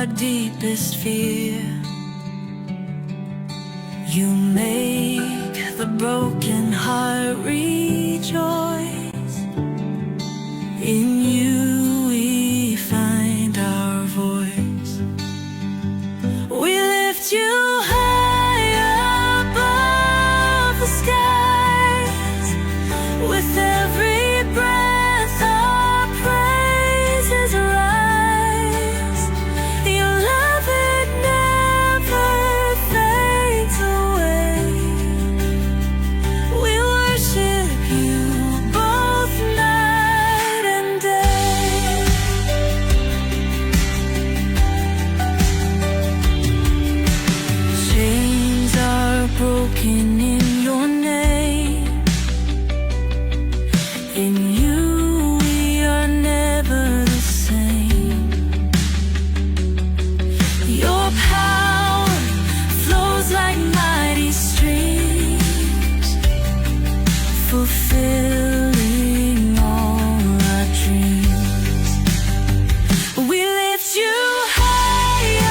our deepest fear. You make the broken heart rejoice. In you we find our voice. We lift you high above the skies. With every breath our praises rise. Your love, it never fades away. We worship you both night and day. Chains are broken in your name. In you we are never the same. Your power flows like mighty streams, fulfilling all our dreams. We lift you high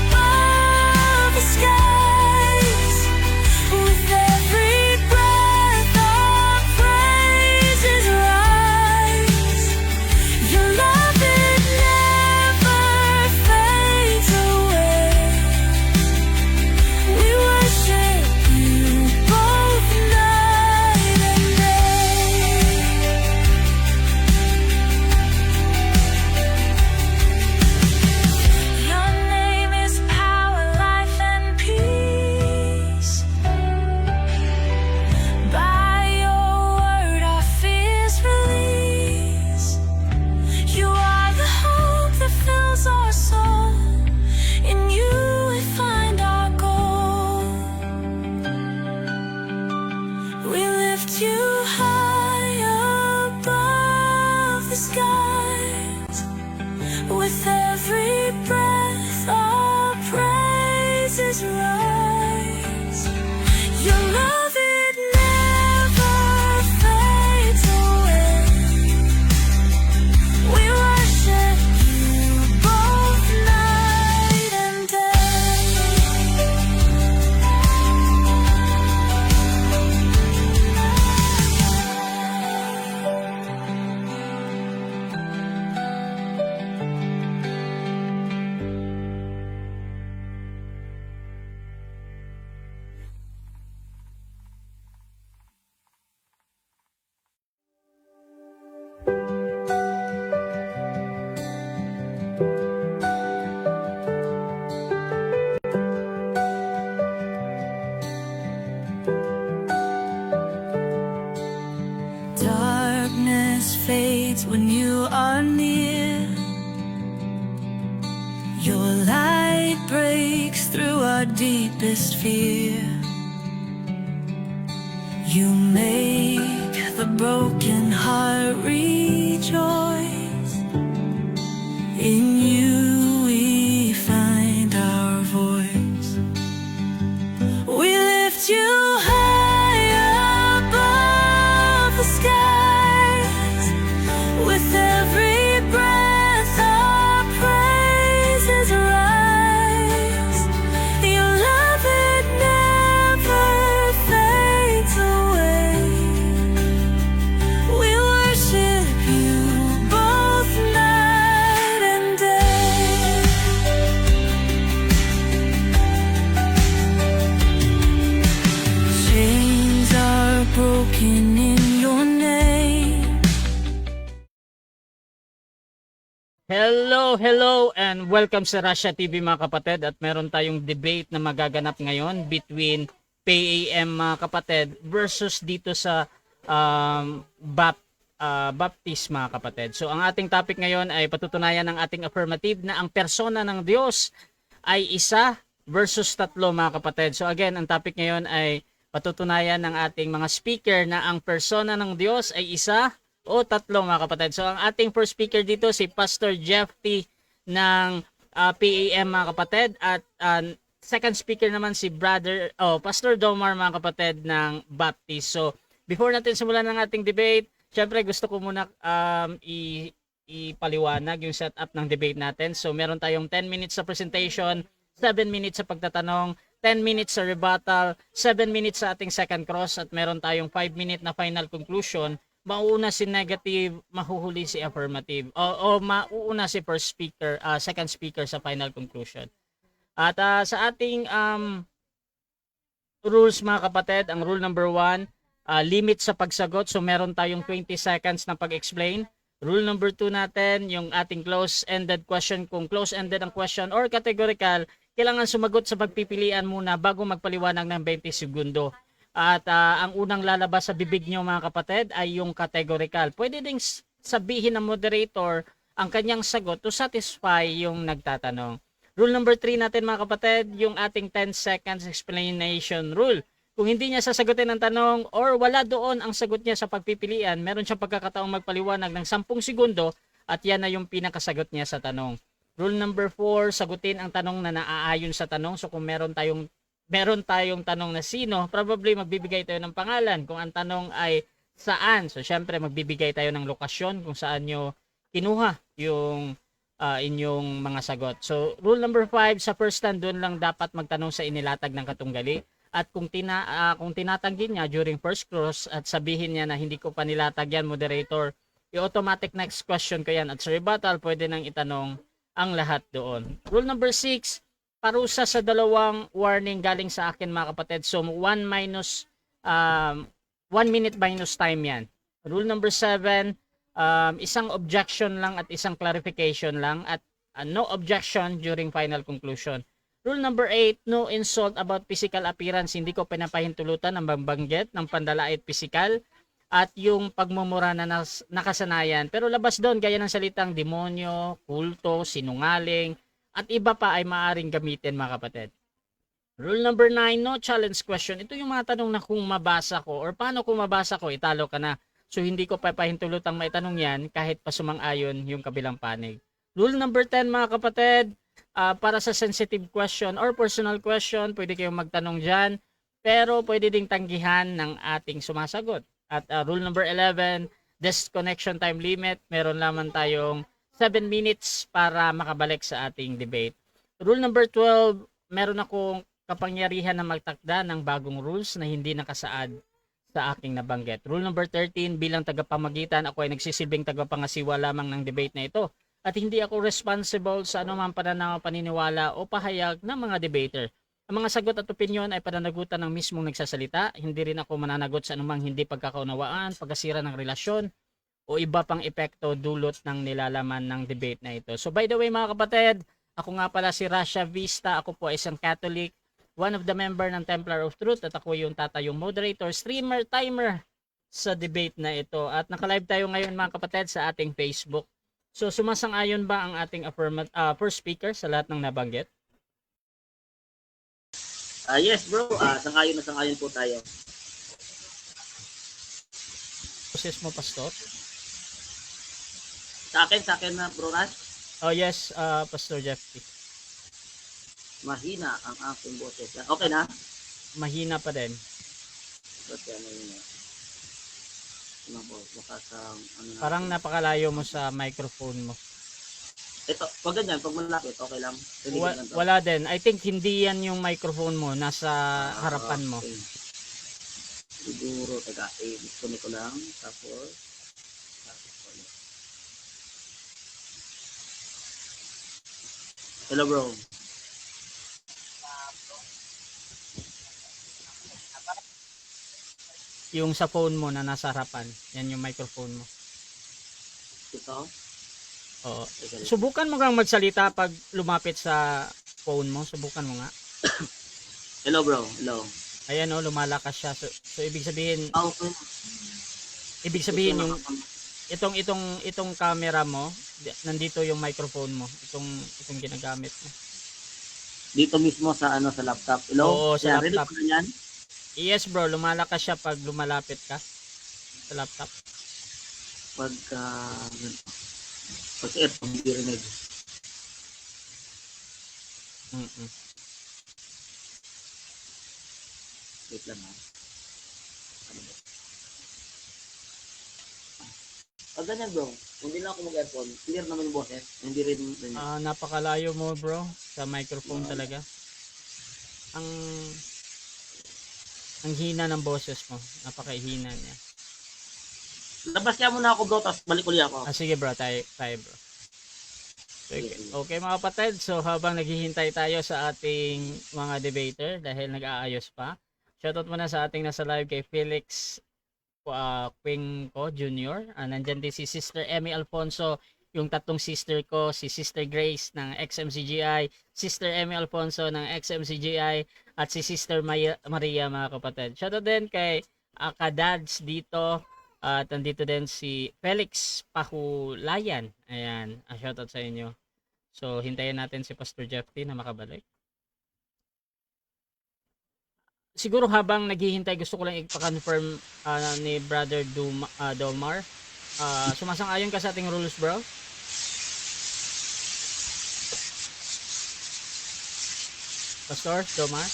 above the skies. With every breath our praises rise. Your love, it never fades away. We worship you both night and day. Your name is power, life, and peace. By your word our fears release. You are the hope that fills our soul. In you we find our goal. We lift you high above the skies. With every breath our praises rise. Your love, it never fades away. We worship you both night and darkness fades when you are near. Your light breaks through our deepest fear. You make the broken heart rejoice. In you we find our voice. We lift you high above the skies. With every breath our praises rise. Your love, it never fades away. We worship you both night and day. Chains are broken in your name. Hello, and welcome sa Russia TV mga kapatid. At meron tayong debate na magaganap ngayon between PAM mga kapatid versus dito sa Baptist mga kapatid. So ang ating topic ngayon ay patutunayan ng ating affirmative na ang persona ng Diyos ay isa versus tatlo mga kapatid. So again, ang topic ngayon ay patutunayan ng ating mga speaker na ang persona ng Diyos ay isa o tatlo mga kapatid. So ang ating first speaker dito si Pastor Jeff T ng PAM mga kapatid, at second speaker naman si Pastor Domar mga kapatid ng Baptist. So before natin simulan ng ating debate, syempre gusto ko muna ipaliwanag yung setup ng debate natin. So meron tayong 10 minutes sa presentation, 7 minutes sa pagtatanong, 10 minutes sa rebuttal, 7 minutes sa ating second cross, at meron tayong 5 minute na final conclusion. Mauuna si negative, mahuhuli si affirmative. O mauuna si first speaker, second speaker sa final conclusion. At sa ating rules mga kapatid, ang rule number 1, limit sa pagsagot. So meron tayong 20 seconds na pag-explain. Rule number 2 natin, yung ating close-ended question. Kung close-ended ang question or categorical, kailangan sumagot sa pagpipilian muna bago magpaliwanag ng 20 segundo. At ang unang lalabas sa bibig nyo mga kapatid ay yung categorical. Pwede ding sabihin ng moderator ang kanyang sagot to satisfy yung nagtatanong. Rule number 3 natin mga kapatid, yung ating 10 seconds explanation rule. Kung hindi niya sasagutin ang tanong or wala doon ang sagot niya sa pagpipilian, meron siyang pagkakataong magpaliwanag ng 10 segundo at yan na yung pinakasagot niya sa tanong. Rule number 4, sagutin ang tanong na naaayon sa tanong. So kung meron tayong tanong na sino, probably magbibigay tayo ng pangalan. Kung ang tanong ay saan, so syempre magbibigay tayo ng lokasyon kung saan nyo kinuha yung inyong mga sagot. So rule number 5, sa first stand doon lang dapat magtanong sa inilatag ng katunggali. At kung tinatanggi niya during first cross at sabihin niya na hindi ko pa nilatag yan, moderator, i-automatic next question ko yan. At sa rebuttal, pwede nang itanong ang lahat doon. Rule number 6, parusa sa dalawang warning galing sa akin mga kapatid. So 1 minute minus time yan. Rule number 7, isang objection lang at isang clarification lang, at no objection during final conclusion. Rule number 8, no insult about physical appearance. Hindi ko pinapahintulutan ang bangbanggit ng pandalait physical at yung pagmumura na nakasanayan. Pero labas doon gaya ng salitang demonyo, kulto, sinungaling, at iba pa ay maaring gamitin mga kapatid. Rule number 9, no challenge question. Ito yung mga tanong na kung mabasa ko or paano kung mabasa ko, italo ka na. So hindi ko papahintulutang maitanong yan kahit pa sumang-ayon yung kabilang panig. Rule number 10 mga kapatid, para sa sensitive question or personal question, pwede kayong magtanong dyan, pero pwede ding tanggihan ng ating sumasagot. At rule number 11, disconnection time limit, meron lamang tayong 7 minutes para makabalik sa ating debate. Rule number 12, meron akong kapangyarihan na magtakda ng bagong rules na hindi nakasaad sa aking nabanggit. Rule number 13, bilang tagapamagitan, ako ay nagsisilbing tagapangasiwa lamang ng debate na ito. At hindi ako responsible sa anumang pananaw, paniniwala o pahayag ng mga debater. Ang mga sagot at opinyon ay pananagutan ng mismong nagsasalita. Hindi rin ako mananagot sa anumang hindi pagkakaunawaan, pagkasira ng relasyon, o iba pang epekto dulot ng nilalaman ng debate na ito. So by the way mga kapatid, ako nga pala si Rasha Vista. Ako po ay isang Catholic, one of the member ng Templar of Truth, at ako yung tatayong moderator, streamer, timer sa debate na ito. At naka-live tayo ngayon mga kapatid sa ating Facebook. So sumasang-ayon ba ang ating first speaker sa lahat ng nabanggit? Yes bro, sang-ayon po tayo. Process mo, Pastor? Sa akin na bro Ras, Oh yes, Pastor Jeffrey. mahina ang aking boses. Okay na? Mahina pa din. Okay, ano yun? Ano po, baka sa ano na. Parang napakalayo mo sa microphone mo. Ito, pag ganyan, pag malapit, okay lang. Wala din. I think hindi yan yung microphone mo. Nasa harapan mo. Okay. Siguro, taga, disconnect ko lang. Tapos ulit. Hello bro. Yung sa phone mo na nasa harapan. Yan yung microphone mo. Ito? Oo. Subukan mo kang magsalita pag lumapit sa phone mo. Subukan mo nga. Hello bro, hello. Ayan o, lumalakas siya. So ibig sabihin, Okay. ibig sabihin yung itong camera mo, nandito yung microphone mo. Itong ginagamit mo. Dito mismo sa sa laptop. Hello? Oo, sa Ready laptop. ko na yan? Yes bro, lumalakas siya pag lumalapit ka sa laptop. Pagka earphone, hindi rinig. Wait lang ha. Ano ba? Pag ganyan bro, kung hindi lang ako mag-earphone, clear naman yung boses. Hindi rin ganyan. Napakalayo mo bro sa microphone talaga. Ang hina ng boses mo. Napakahina niya. Labas kaya muna ako bro, tapos balik ulit ako. Sige bro, tayo bro. Okay mga kapatid, so habang naghihintay tayo sa ating mga debater dahil nag-aayos pa, shoutout muna sa ating nasa live kay Felix Quing ko Jr. Nandyan din si Sister Emmy Alfonso, yung tatlong sister ko, si Sister Grace ng XMCGI, Sister Emmy Alfonso ng XMCGI, at si Sister Maria mga kapatid. Shoutout din kay Kadads dito, at nandito din si Felix Pahulayan. Ayan, shoutout sa inyo. So, hintayin natin si Pastor Jeffy na makabalik. Siguro habang naghihintay, gusto ko lang ipa-confirm ni Brother Domar. Sumasang-ayon ka sa ating rules, bro? Pastor Domar?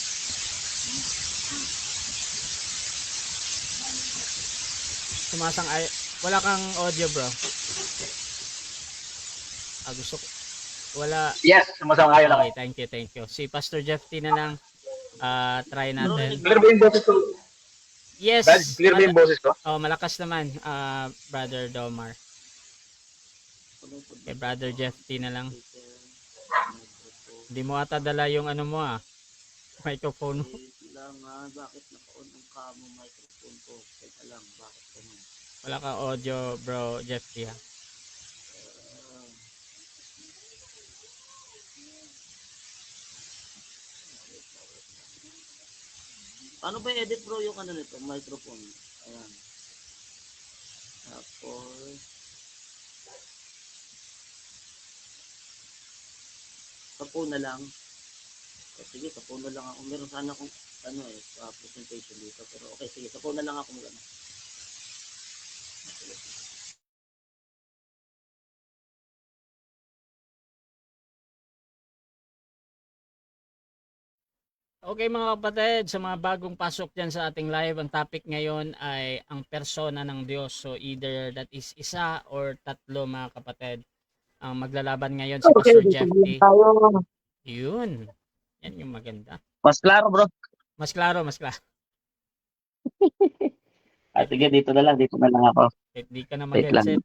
Sumasang-ayon. Wala kang audio, bro. Gusto ko. Wala. Yes, sumasang-ayon ako. Okay, thank you. Si Pastor Jeffy na lang. Try natin. Clear ba yung boses ko? Yes. Brad, clear ba yung boses ko? Malakas naman, Brother Domar. Okay, Brother Jeffy na lang. Hindi mo ata dala yung ano mo microphone mo. Kailangan, bakit naka-on ang kamo microphone ko? Teka lang, bakit ganun? Wala kang audio, bro Jeffy ha. Paano ba edit bro yung ano nito, microphone? Ayan. Tapos sa phone na lang. Sige, sa phone na lang ako. Meron sana akong presentation dito. Pero okay, sige, sa phone na lang ako mag-ano. Okay mga kapatid, sa mga bagong pasok dyan sa ating live, ang topic ngayon ay ang persona ng Diyos. So either that is isa or tatlo mga kapatid. Ang maglalaban ngayon si Pastor Jeffy. Yun. Yan yung maganda. Mas klaro bro. Mas klaro, mas klaro. Sige, dito na lang ako. Hindi ka na Wait lang. mag-headset.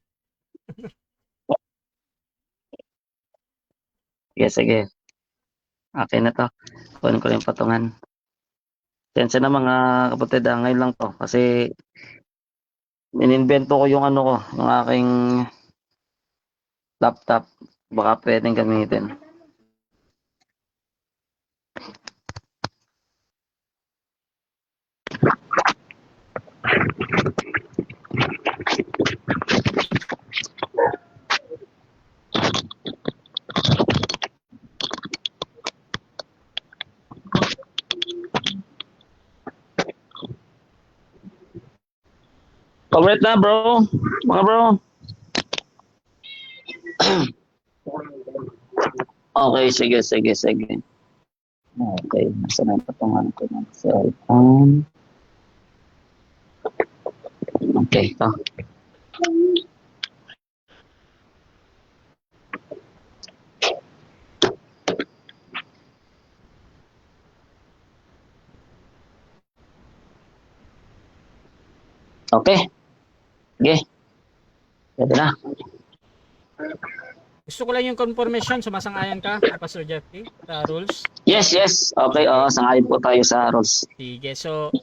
Sige. Okay na to. Kunin ko yung patungan. Sensya na mga kapatid, ngayon lang to. Kasi ininvento ko yung yung aking laptop. Baka pwedeng gamitin. Cover na bro. Mga bro. Okay, sige. Okay, nasa na patungan ko ng cellphone. Okay, ito. Okay. Sige. Pwede na. Gusto ko lang yung confirmation, sumasang-ayon ka, Pastor Jeffy, sa rules? Yes. Okay, sangayon po tayo sa rules. Sige, so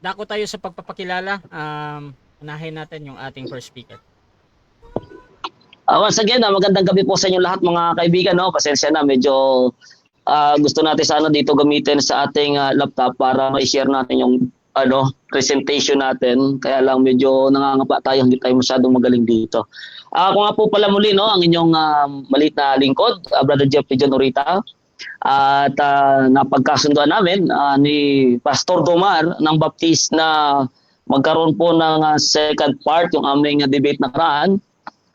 dako tayo sa pagpapakilala. Unahin natin yung ating first speaker. Once again, magandang gabi po sa inyo lahat mga kaibigan. Pasensya na, medyo gusto natin sana dito gamitin sa ating laptop para ma-share natin yung presentation natin. Kaya lang medyo nangangapa tayo, hindi tayo masyadong magaling dito. Ako nga po pala muli, ang inyong maliit na lingkod, Brother Jeffrey John Orita. At napagkasunduan namin ni Pastor Domar ng Baptist na magkaroon po ng second part yung aming debate nakaraan.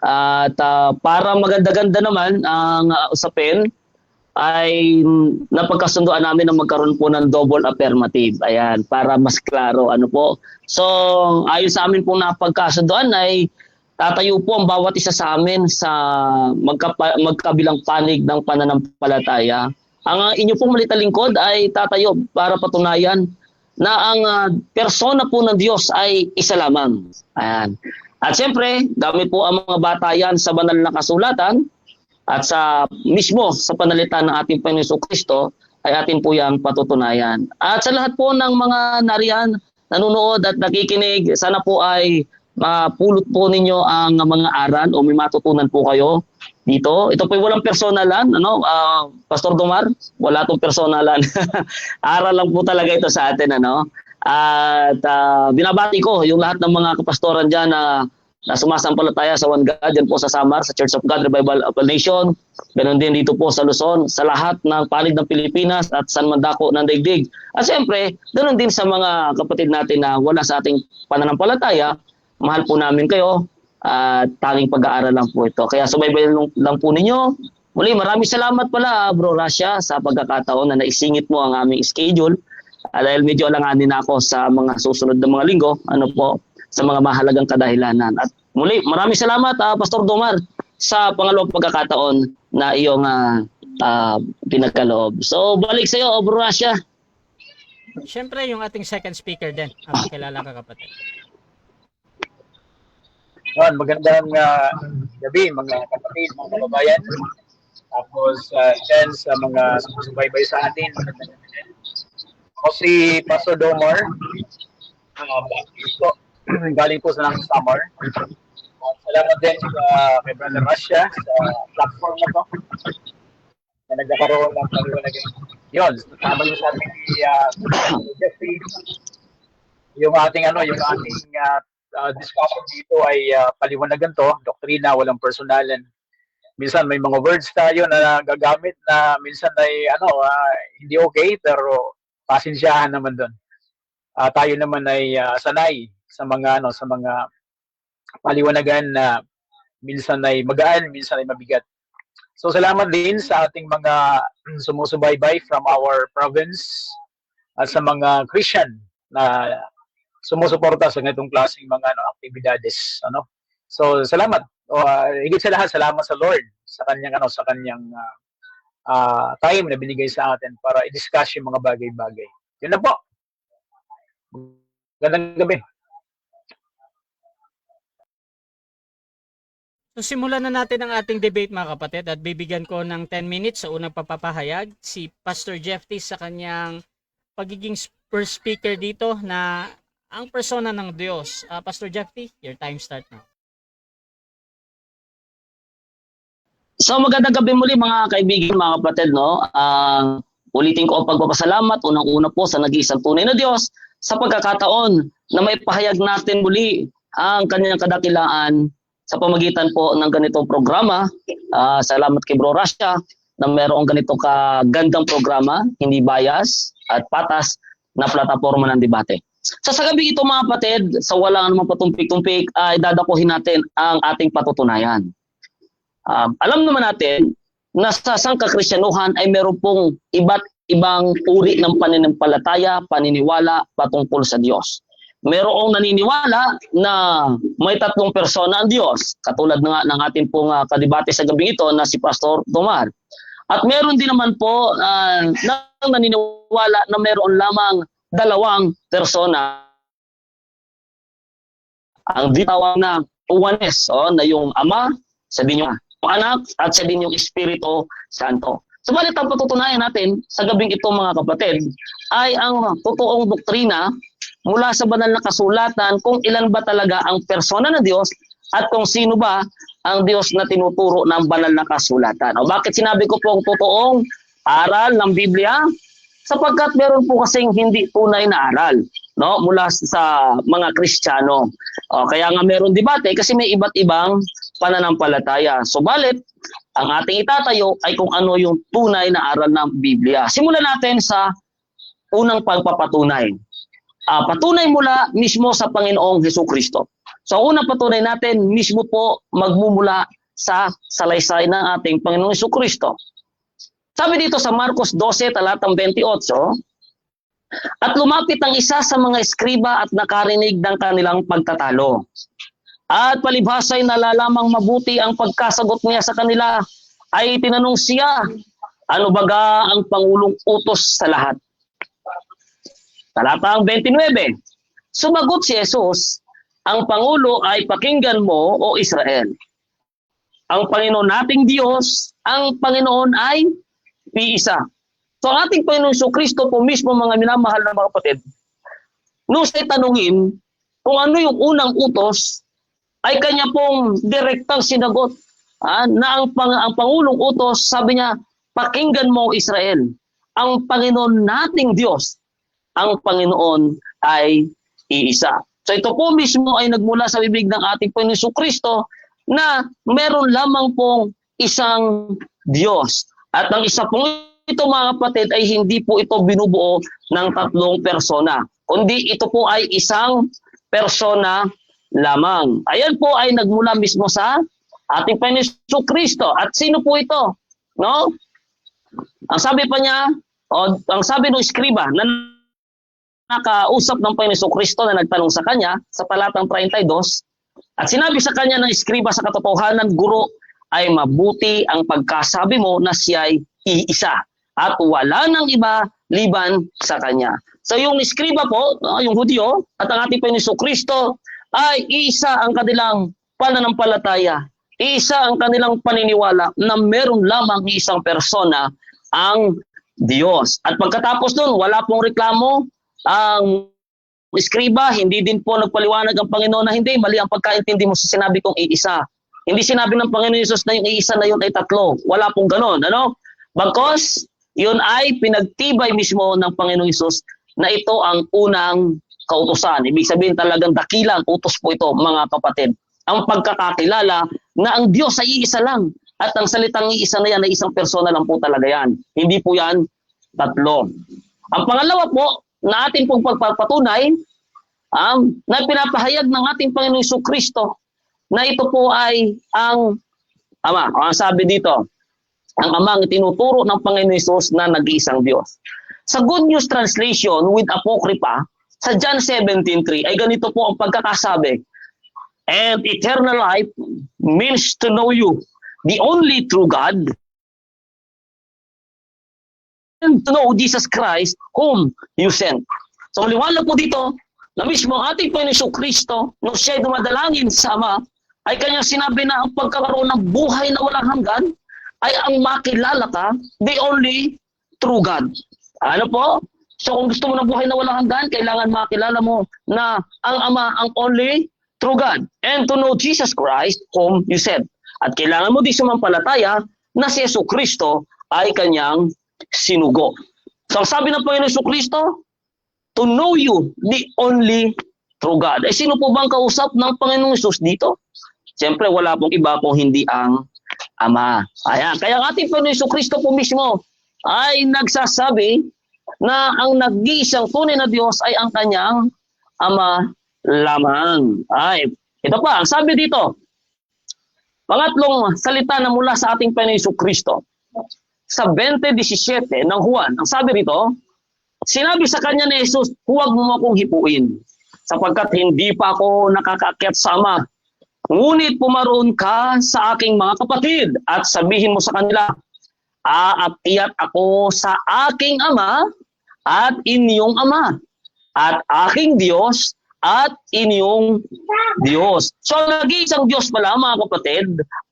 At para maganda-ganda naman ang usapin, ay napagkasunduan namin na magkaroon po ng double affirmative. Ayan, para mas klaro. Ano po? So, ayon sa amin pong napagkasunduan ay tatayo po ang bawat isa sa amin sa magkabilang panig ng pananampalataya. Ang inyo pong malitalingkod ay tatayo para patunayan na ang persona po ng Diyos ay isa lamang. Ayan. At siyempre, gamit po ang mga batayan sa banal na kasulatan at sa mismo sa panalita ng ating Panginoon Kristo ay atin po yang patutunayan. At sa lahat po ng mga nariyan, nanonood at nakikinig, sana po ay mapulot po ninyo ang mga aral o may matutunan po kayo dito. Ito po walang personalan, Pastor Domar, wala tong personalan. Aral lang po talaga ito sa atin, At binabati ko yung lahat ng mga kapastoran diyan na sumasampalataya sa One God dyan po sa Samar, sa Church of God Revival of the Nation. Ganon din dito po sa Luzon, sa lahat ng panig ng Pilipinas at San Mandako ng daigdig. At siyempre, ganon din sa mga kapatid natin na wala sa ating pananampalataya. Mahal po namin kayo at tanging pag-aaral lang po ito. Kaya subaybay lang po ninyo. Muli, maraming salamat pala, Bro Rasha, sa pagkakataon na naisingit mo ang aming schedule. Dahil medyo alanganin ako sa mga susunod na mga linggo, sa mga mahalagang kadahilanan. At muli, maraming salamat, Pastor Domar, sa pangalawang pagkakataon na iyong pinagkaloob. So, balik sa iyo, Bro Rasha. Siyempre, yung ating second speaker din, ang kilala ka kapatid. Magandang gabi mga kapatid, mga kababayan. Tapos dyan sa mga sumusubaybay sa atin. Ako si Pastor Domar. Galing po sa Samar. Salamat din kay Brother Rasha sa platform na to. Na nagkakaroon ng paliwanagan. Yun, tama yung sabi ni Jeffrey. Yung ating discussion dito ay paliwanagan to, doktrina, walang personalan. Minsan may mga words tayo na gagamit na minsan ay hindi okay, pero pasensyahan naman doon. Tayo naman ay sanay sa mga paliwanagan na minsan ay magaan, minsan ay mabigat. So salamat din sa ating mga sumusubaybay from our province at sa mga Christian na sumusuporta sa ganitong klaseng mga aktibidades. So salamat. Higit sa lahat, salamat sa Lord sa kanyang time na binigay sa atin para i-discuss yung mga bagay-bagay. Yun na po. Gandang gabi. So simulan na natin ang ating debate mga kapatid at bibigyan ko ng 10 minutes sa unang papapahayag si Pastor Jeffty sa kanyang pagiging first speaker dito na ang persona ng Diyos. Pastor Jeffty, your time start now. So magandang gabi muli mga kaibigan, mga kapatid. Ulitin ko ang pagpapasalamat unang-una po sa nag-iisang tunay na Diyos sa pagkakataon na may pahayag natin muli ang kanyang kadakilaan sa pamagitan po ng ganitong programa. Salamat kay Bro Rasha na mayroong ganitong kagandang programa, hindi bias at patas na plataforma ng debate. So sa gabi ito mga kapatid, sa walang namang patumpik-tumpik, ay dadakuhin natin ang ating patutunayan. Alam naman natin na sa sangkakristyanuhan ay meron pong iba't ibang uri ng pananampalataya, paniniwala patungkol sa Diyos. Merong naniniwala na may tatlong persona ang Diyos, katulad ng ating pong kadebate sa gabi ito na si Pastor Domar. At meron din naman po na naniniwala na meron lamang dalawang persona. Ang ditawag na oneness, na yung Ama, sa din yung Anak, at sa din yung Espiritu Santo. Subalit ang patutunayan natin sa gabing ito mga kapatid ay ang totoong doktrina mula sa banal na kasulatan kung ilan ba talaga ang persona ng Diyos at kung sino ba ang Diyos na tinuturo ng banal na kasulatan. O bakit sinabi ko po ang totoong aral ng Biblia? Sapagkat meron po kasing hindi tunay na aral mula sa mga Kristiyano. Kaya nga meron debate kasi may iba't ibang pananampalataya. Subalit, ang ating itatayo ay kung ano yung tunay na aral ng Biblia. Simulan natin sa unang pagpapatunay. Patunay mula mismo sa Panginoong Hesukristo. So unang patunay natin mismo po magmumula sa salaysay ng ating Panginoong Hesukristo. Sabi dito sa Marcos 12, talatang 28, at lumapit ang isa sa mga eskriba at nakarinig ng kanilang pagtatalo. At palibhasa'y nalalamang mabuti ang pagkasagot niya sa kanila, ay tinanong siya, ano baga ang Pangulong utos sa lahat? Talatang 29, sumagot si Jesus, ang Pangulo ay pakinggan mo, o Israel. Ang Panginoon nating Diyos, ang Panginoon ay iisa. So ang ating Panginoon Kristo po mismo, mga minamahal na mga kapatid, nung siya'y tanungin kung ano yung unang utos, ay kanya pong direktang sinagot na ang Pangulong utos, sabi niya, pakinggan mo Israel, ang Panginoon nating Diyos, ang Panginoon ay iisa. So ito po mismo ay nagmula sa bibig ng ating Panginoon Kristo na meron lamang pong isang Diyos. At ang isa pong ito, mga kapatid, ay hindi po ito binubuo ng tatlong persona, kundi ito po ay isang persona lamang. Ayan po ay nagmula mismo sa ating Panginoon Kristo. At sino po ito? No? Ang sabi pa niya, ang sabi ng eskriba na nakausap ng Panginoon Kristo na nagtanong sa kanya sa talatang 32, at sinabi sa kanya ng eskriba sa katotohanan, Guro, ay mabuti ang pagkasabi mo na siya'y iisa at wala nang iba liban sa kanya. So yung eskriba po, yung Hudyo at ang ating Panginoon Kristo ay iisa ang kanilang pananampalataya, iisa ang kanilang paniniwala na meron lamang isang persona, ang Diyos. At pagkatapos nun, wala pong reklamo ang eskriba, hindi din po nagpaliwanag ang Panginoon na hindi, mali ang pagkaintindi mo sa sinabi kong iisa. Hindi sinabi ng Panginoon Hesus na yung iisa na yun ay tatlo. Wala pong ganon. Ano? Bagkos, yun ay pinagtibay mismo ng Panginoon Hesus na ito ang unang kautusan. Ibig sabihin talagang dakilang utos po ito, mga kapatid. Ang pagkakakilala na ang Diyos ay iisa lang. At ang salitang iisa na yan ay isang persona lang po talaga yan. Hindi po yan tatlo. Ang pangalawa po, na ating pong pagpapatunay, na pinapahayag ng ating Panginoon Kristo na ito po ay ang Ama. Ang sabi dito, ang Ama ang tinuturo ng Panginoon Hesus na nag-iisang Diyos. Sa Good News Translation with Apocrypha, sa John 17:3, ay ganito po ang pagkakasabi, and eternal life means to know you, the only true God, and to know Jesus Christ whom you sent. So liwanag po dito na mismo ating Panginoon Kristo, nung siya'y dumadalangin sa Ama, ay kanyang sinabi na ang pagkakaroon ng buhay na walang hanggan ay ang makilala ka, the only true God. Ano po? So kung gusto mo ng buhay na walang hanggan, kailangan makilala mo na ang Ama ang only true God, and to know Jesus Christ whom you sent. At kailangan mo di sumampalataya na si Yesu Kristo ay kanyang sinugo. So ang sabi ng Panginoon Kristo, to know you, the only true God. Eh sino po bang kausap ng Panginoong Hesus dito? Siyempre wala pong iba kung hindi ang Ama. Ayan. Kaya ang ating Panginoon Kristo po mismo ay nagsasabi na ang nag-iisang tunay na Diyos ay ang kanyang Ama lamang. Ay, ito pa, ang sabi dito, pangatlong salita na mula sa ating Panginoon Kristo. Sa 20:17 ng Juan, ang sabi rito, sinabi sa kanya ni Jesus, huwag mo akong hipuin, sapagkat hindi pa ako nakakaakyat sa Ama. Ngunit pumaroon ka sa aking mga kapatid at sabihin mo sa kanila, aakyat ako sa aking Ama at inyong Ama, at aking Diyos at inyong Diyos. So nag-iisang Diyos pala, mga kapatid,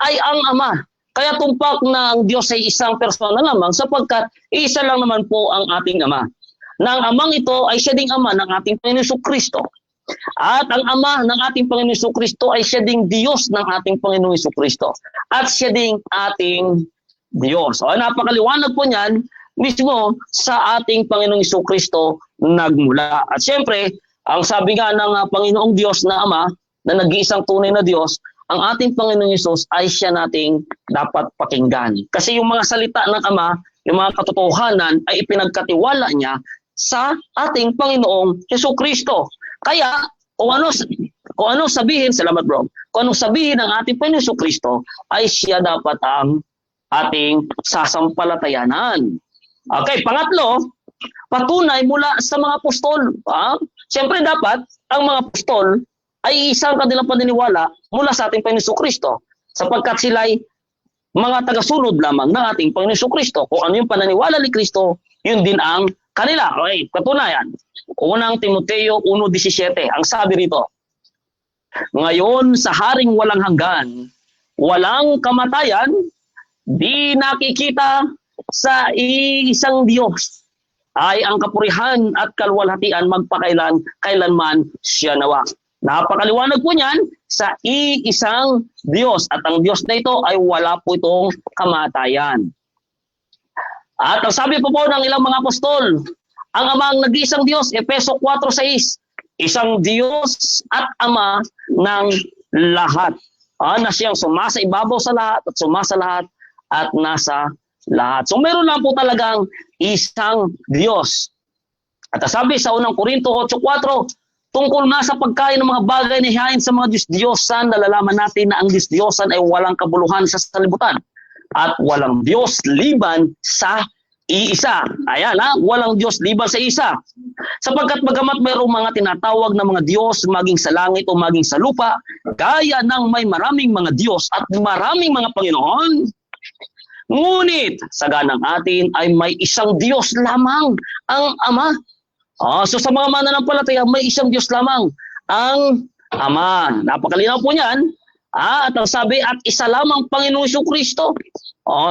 ay ang Ama. Kaya tumpak na ang Diyos ay isang persona lamang sapagkat isa lang naman po ang ating Ama. Na ang Amang ito ay siya ding Ama ng ating Panginoon Kristo. At ang Ama ng ating Panginoon Kristo ay siya ding Diyos ng ating Panginoon Kristo. At siya ding ating Diyos. O napakaliwanag po niyan mismo sa ating Panginoong Kristo nagmula. At siyempre, ang sabi nga ng Panginoong Diyos na Ama, na nag-iisang tunay na Diyos, ang ating Panginoong Hesus ay siya nating dapat pakinggan. Kasi yung mga salita ng Ama, yung mga katotohanan ay ipinagkatiwala niya sa ating Panginoong Kristo. Kaya kung ano sabihin, salamat bro, kung ano sabihin ng ating Panginoong Kristo ay siya dapat ang ating sasampalatayanan. Okay, pangatlo, patunay mula sa mga apostol. Siyempre dapat ang mga apostol ay isang kanilang paniniwala mula sa ating Panginoon Kristo, sapagkat sila'y mga tagasunod lamang ng ating Panginoon Kristo. Kung ano yung pananiwala ni Kristo, yun din ang kanila. Okay, katunayan. Unang Timoteo 1:17, ang sabi rito, ngayon sa haring walang hanggan, walang kamatayan, di nakikita sa iisang Diyos ay ang kapurihan at kalwalhatian kailanman siya nawa. Napakaliwanag po niyan, sa iisang Diyos. At ang Diyos na ito ay wala po itong kamatayan. At ang sabi po ng ilang mga apostol, ang amang nag-iisang Diyos, Efeso 4:6, isang Diyos at Ama ng lahat. Na siyang sumasa ibabaw sa lahat at sumasa lahat at nasa lahat. So meron lang po talagang isang Diyos. At sabi sa unang Korinto 8:4, tungkol nga sa pagkain ng mga bagay na hihain sa mga Diyos-Diyosan, nalalaman natin na ang Diyos-Diyosan ay walang kabuluhan sa salibutan at walang Diyos liban sa iisa. Ayan, walang Diyos liban sa isa. Sapagkat bagamat mayroong mga tinatawag na mga Diyos maging sa langit o maging sa lupa, kaya ng may maraming mga Diyos at maraming mga Panginoon, ngunit sa ganang atin ay may isang Diyos lamang, ang Ama. So sa mga mananampalataya, may isang Diyos lamang, ang Ama. Napakalinaw po niyan. At ang sabi, at isa lamang Panginoong Kristo.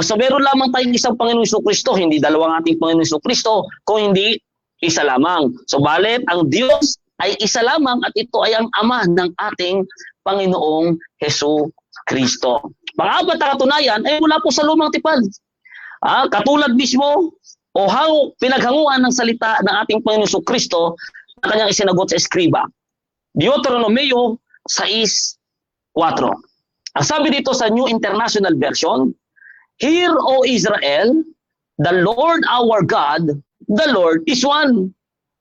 So meron lamang tayong isang Panginoong Kristo, hindi dalawang ating Panginoong Kristo, kung hindi isa lamang. So balit, ang Diyos ay isa lamang at ito ay ang Ama ng ating Panginoong Hesus Kristo. Pang-apat na katunayan ay mula po sa lumang tipan. Katulad mismo o pinaghanguan ng salita ng ating Panginoon Kristo na kanyang isinagot sa eskriba. Deuteronomio 6:4. Ang sabi dito sa New International Version, hear, O Israel, the Lord our God, the Lord is one.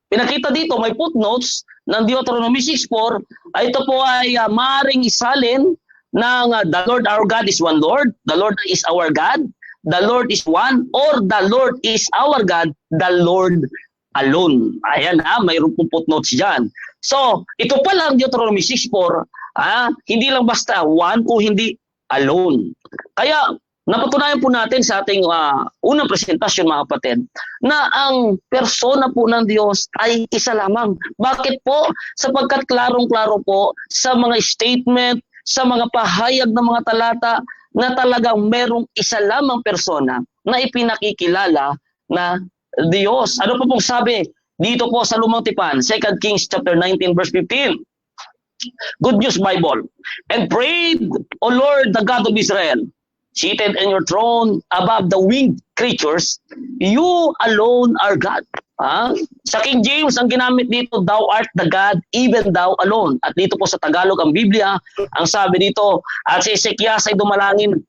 Pinakita dito, may footnotes ng Deuteronomy 6:4, ito po ay maaaring isalin ng the Lord our God is one Lord, the Lord is our God, the Lord is one, or the Lord is our God, the Lord alone. Ayan mayroon pong footnotes dyan. So, ito pa lang Deuteronomy 6:4, hindi lang basta one kung hindi alone. Kaya, napatunayan po natin sa ating unang presentasyon mga kapatid, na ang persona po ng Diyos ay isa lamang. Bakit po? Sapagkat klarong-klaro po sa mga statement, sa mga pahayag ng mga talata, na talagang merong isa lamang persona na ipinakikilala na Diyos. Ano po pong sabi dito po sa Lumang Tipan, 2 Kings chapter 19 verse 15. Good News Bible. And prayed, O Lord, the God of Israel, seated in your throne above the winged creatures, you alone are God. Sa King James, ang ginamit dito, thou art the God, even thou alone. At dito po sa Tagalog, ang Biblia, ang sabi dito, at si Ezekias ay dumalangin.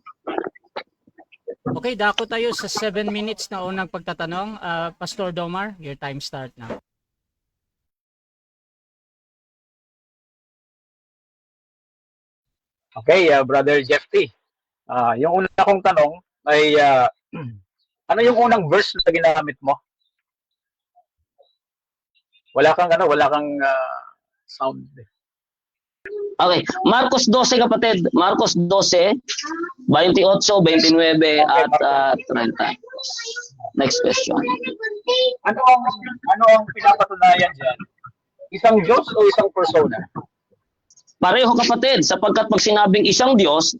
Okay, dako tayo sa 7 minutes na unang pagtatanong. Pastor Domar, your time start now. Okay, Brother Jeffrey. Yung una kong tanong ay ano yung unang verse na ginamit mo? Wala kang sound. Okay, Marcos 12 kapatid, Marcos 12, 28, 29 at 30. Next question. Ano ang pinapatunayan diyan? Isang Diyos o isang persona? Pareho kapatid, sapagkat pag sinabing isang Diyos,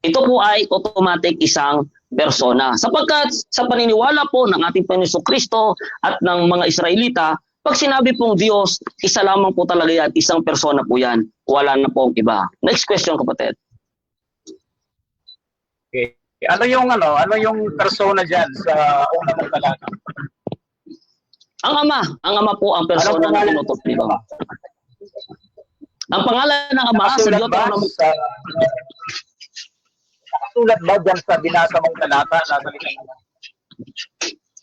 ito po ay automatic isang persona. Sapagkat sa paniniwala po ng ating Panginoon Kristo at ng mga Israelita, pag sinabi pong Diyos, isa lamang po talaga yan, isang persona po yan. Wala na pong iba. Next question kapatid. Okay. Ano yung persona diyan sa unang mong talata? Ang Ama po ang persona na tinutok dito. Ang pangalan ng Ama sa Deuteronomy. Nakasulat ba dyan sa binasa mong talata na salita?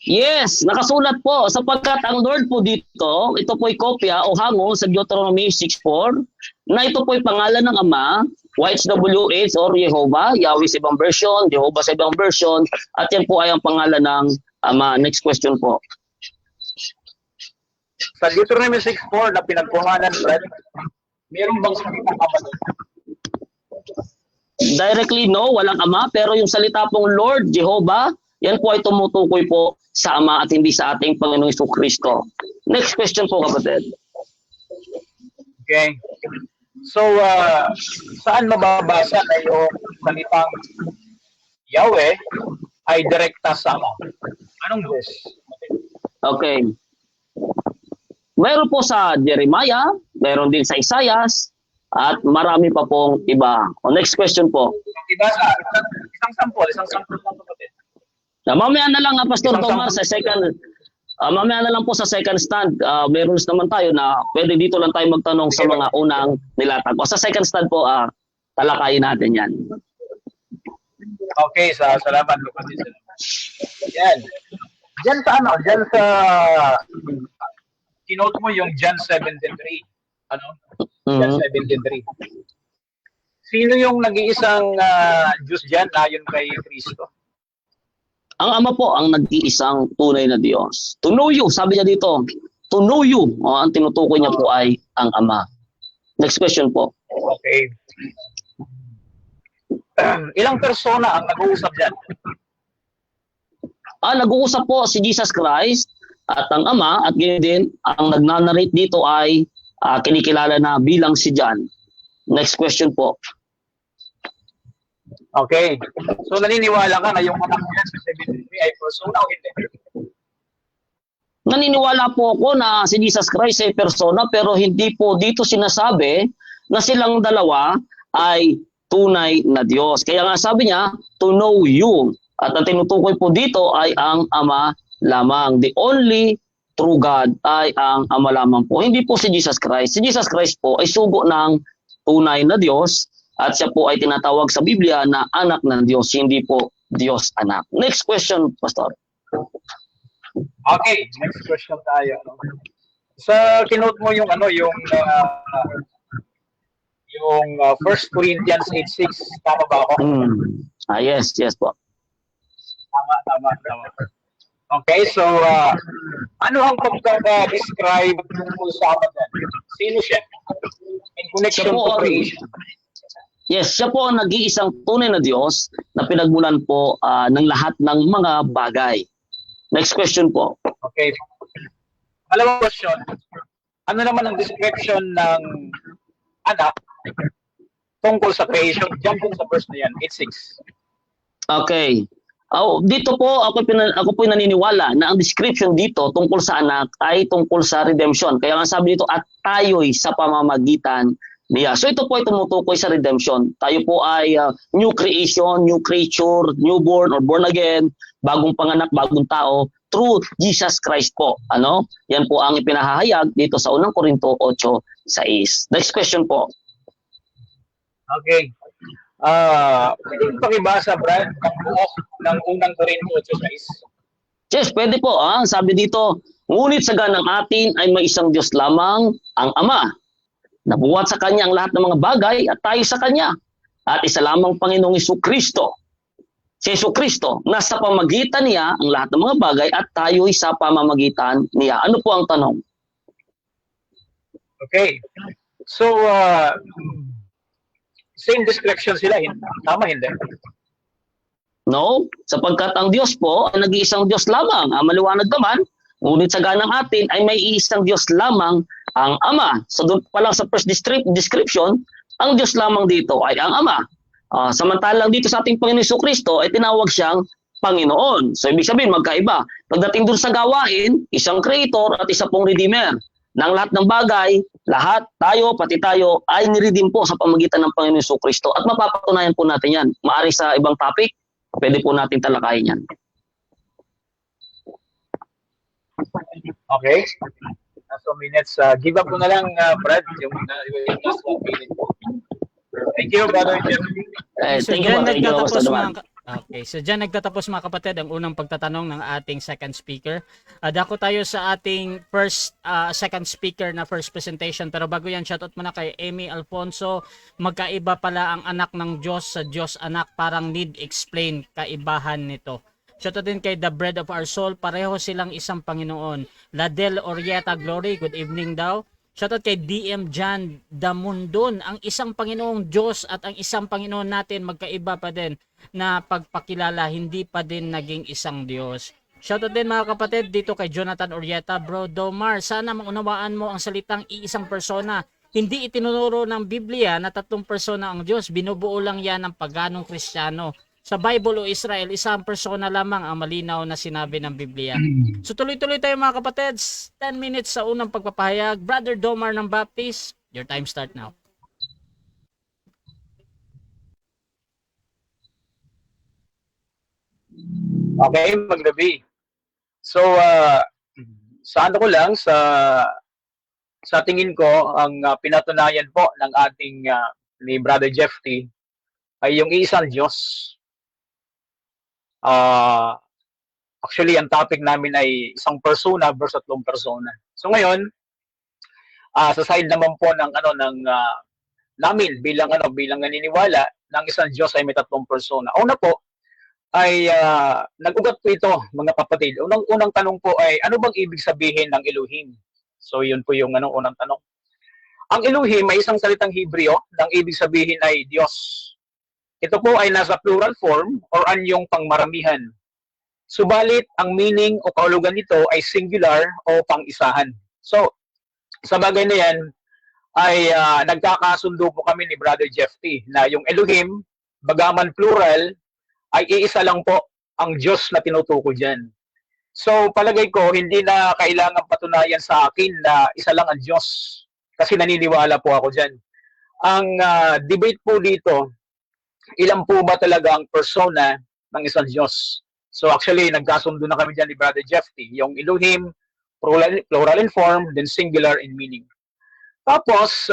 Yes, nakasulat po. Sapagkat ang Lord po dito, ito po'y kopya o hango sa Deuteronomy 6:4, na ito po'y pangalan ng Ama YHWH or Jehovah, Yahweh sa ibang version, Jehovah sa ibang version, at yan po ay ang pangalan ng Ama. Next question po. Sa Deuteronomy 6:4 na pinagkuhanan, Brad, meron bang salitang ama doon? Directly, no, walang Ama, pero yung salita pong Lord, Jehovah, yan po ay tumutukoy po sa Ama at hindi sa ating Panginoong Jesucristo. Next question po, kapatid. Okay. So, saan mababasa na yung salitang Yahweh ay direkta sa ama? Anong verse? Okay. Meron po sa Jeremiah, meron din sa Isaias, at marami pa pong iba. O, next question po. Diba sa isang sample lang kapatid. Mamaya na lang, Pastor Isang Tomar, sa second, mamaya na lang po sa second stand, meron naman tayo na pwede dito lang tayo magtanong sa mga unang nilatag. O sa second stand po, talakayin natin yan. Okay, salamat kapatid. Yan. Diyan sa Diyan sa kinote mo yung John 17:3. Ano? John 17:3. Sino yung nag-iisang Diyos diyan ayon kay Kristo? Ang Ama po ang nag-iisang tunay na Diyos. To know you, sabi niya dito. To know you, ang tinutukoy niya po ay ang Ama. Next question po. Okay. Ilang persona ang nag-uusap diyan? Nag-uusap po si Jesus Christ at ang Ama, at ganyan din, ang nagnanarrate dito ay kinikilala na bilang si John. Next question po. Okay. So naniniwala ka na yung anak niya sa 73 ay persona o hindi? Naniniwala po ako na si Jesus Christ ay persona, pero hindi po dito sinasabi na silang dalawa ay tunay na Diyos. Kaya nga sabi niya, to know you. At ang tinutukoy po dito ay ang Ama lamang. The only true God ay ang Ama lamang po. Hindi po si Jesus Christ. Si Jesus Christ po ay sugo ng tunay na Diyos at siya po ay tinatawag sa Biblia na anak ng Diyos, hindi po Diyos anak. Next question, Pastor. Okay, next question tayo. Sa kinote mo yung yung 1 Corinthians 8:6, tama ba ako? Yes po. Tama. Okay, so ano ang pagka-describe tungkol sa ama dyan? Sino siya? In connection to creation. Yes, siya po ang nag-iisang tunay na Diyos na pinagmulan po ng lahat ng mga bagay. Next question po. Okay. Dalawang question. Ano naman ang description ng anak tungkol sa creation? Jump din sa verse na yan, 8:6. Okay. Dito po, ako po naniniwala na ang description dito tungkol sa anak ay tungkol sa redemption. Kaya nga sabi dito, at tayo'y sa pamamagitan niya. So ito po ay tumutukoy sa redemption. Tayo po ay new creation, new creature, newborn or born again, bagong panganak, bagong tao, through Jesus Christ po. Yan po ang ipinahahayag dito sa 1 Corinto 8:6. Next question po. Okay. Pwede pakibasa, Brad, ng buo ng 1 Corinto 8:6? Yes, pwede po. Sabi dito, ngunit sa ganang atin ay may isang Diyos lamang, ang Ama. Nabuhat sa Kanya ang lahat ng mga bagay at tayo sa Kanya. At isa lamang Panginoong Jesucristo. Si Jesucristo, nasa pamagitan niya ang lahat ng mga bagay at tayo'y sa pamamagitan niya. Ano po ang tanong? Okay. So, same description sila, tama hindi? No, sapagkat ang Diyos po ay nag-iisang Diyos lamang. Maliwanag naman, ngunit sa ganang atin ay may isang Diyos lamang, ang Ama. So doon pa lang sa first description, ang Diyos lamang dito ay ang Ama. Samantalang dito sa ating Panginoon Jesucristo ay tinawag siyang Panginoon. So ibig sabihin magkaiba. Pagdating doon sa gawain, isang creator at isa pong redeemer. Ng lahat ng bagay, lahat, tayo, pati tayo, ay niredeem po sa pamagitan ng Panginoon Jesucristo. At mapapatunayan po natin yan. Maari sa ibang topic, pwede po natin talakayin yan. Okay. So minutes, give up ko na lang, Brad, yung last 1 minute. Thank you, Brother Jeff. Thank you, Pastor Duman. Okay, so dyan nagtatapos mga kapatid ang unang pagtatanong ng ating second speaker. Dako tayo sa ating second speaker na first presentation. Pero bago yan, shoutout muna kay Amy Alfonso. Magkaiba pala ang anak ng Diyos sa Diyos anak. Parang need explain kaibahan nito. Shoutout din kay The Bread of Our Soul. Pareho silang isang Panginoon. Ladel Orieta Glory, good evening daw. Shoutout kay DM Jan Damundon. Ang isang Panginoong Diyos at ang isang Panginoon natin magkaiba pa din na pagpakilala, hindi pa din naging isang Diyos. Shoutout din mga kapatid dito kay Jonathan Orieta. Bro Domar, sana maunawaan mo ang salitang iisang persona. Hindi itinuturo ng Biblia na tatlong persona ang Diyos. Binubuo lang yan ng paganong Kristiyano. Sa Bible o Israel, isang persona lamang ang malinaw na sinabi ng Biblia. So tuloy-tuloy tayo mga kapatids. 10 minutes sa unang pagpapahayag. Brother Domar ng Baptist, your time start now. Okay, maggabi. So, sa ano ko lang, sa tingin ko, ang pinatunayan po ng ating ni Brother Jeff T. ay yung isang Diyos. Actually, ang topic namin ay isang persona versus tatlong persona. So ngayon, sa side naman po ng namin bilang naniniwala ng isang Diyos ay may tatlong persona. Una po ay nag-ugat po ito, mga kapatid. Unang tanong po ay ano bang ibig sabihin ng Elohim? So yun po yung unang tanong. Ang Elohim ay isang salitang Hebreo, ang ibig sabihin ay Diyos. Ito po ay nasa plural form or anyong pangmaramihan. Subalit, ang meaning o kahulugan nito ay singular o pang-isahan. So, sa bagay na yan, ay nagkakasundo po kami ni Brother Jeff T. na yung Elohim, bagaman plural, ay iisa lang po ang Diyos na tinutukoy dyan. So, palagay ko, hindi na kailangan patunayan sa akin na isa lang ang Diyos. Kasi naniniwala po ako dyan. Ang debate po dito, ilan po ba talaga ang persona ng isang Diyos? So actually, nagkasundo na kami dyan ni Brother Jeff T. Yung Elohim, plural in form, then singular in meaning. Tapos,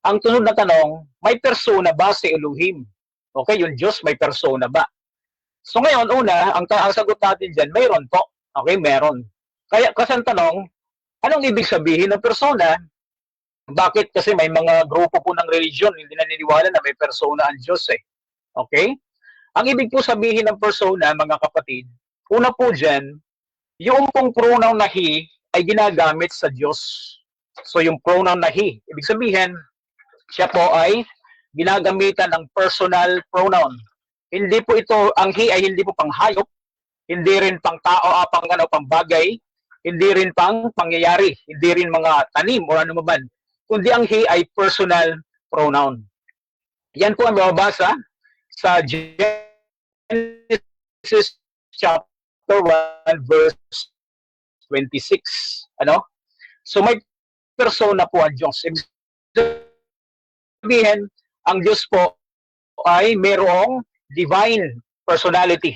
ang tunod na tanong, may persona ba si Elohim? Okay, yung Diyos may persona ba? So ngayon, una, ang sagot natin dyan, mayroon po. Okay, meron. Kaya kasi ang tanong, anong ibig sabihin ng persona? Bakit? Kasi may mga grupo po ng religion hindi naniniwala na may persona ang Diyos eh. Okay? Ang ibig po sabihin ng persona, mga kapatid, una po dyan, yung pong pronoun na he ay ginagamit sa Diyos. So yung pronoun na he, ibig sabihin, siya po ay ginagamitan ng personal pronoun. Hindi po ito, ang he ay hindi po pang hayop, hindi rin pang tao, pang bagay, hindi rin pang pangyayari, hindi rin mga tanim o ano man. Kundi ang he ay personal pronoun. Yan po ang mababasa sa Genesis chapter 1 verse 26. Ano? So may persona po ang Diyos. Ibig sabihin, ang Diyos po ay mayroong divine personality.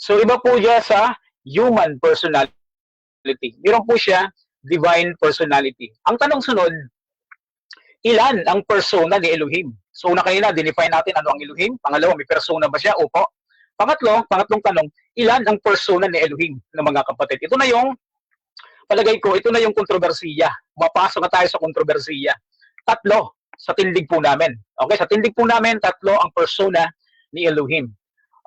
So iba po siya sa human personality. Mayroon po siya divine personality. Ang tanong sunod, ilan ang persona ni Elohim? So una kanina, dinefine natin ano ang Elohim. Pangalawa, may persona ba siya? Opo. Pangatlong tanong, ilan ang persona ni Elohim ng mga kapatid? Ito na yung, palagay ko, ito na yung kontrobersiya. Mapasok na tayo sa kontrobersiya. Tatlo sa tindig po namin. Okay, sa tindig po namin, tatlo ang persona ni Elohim.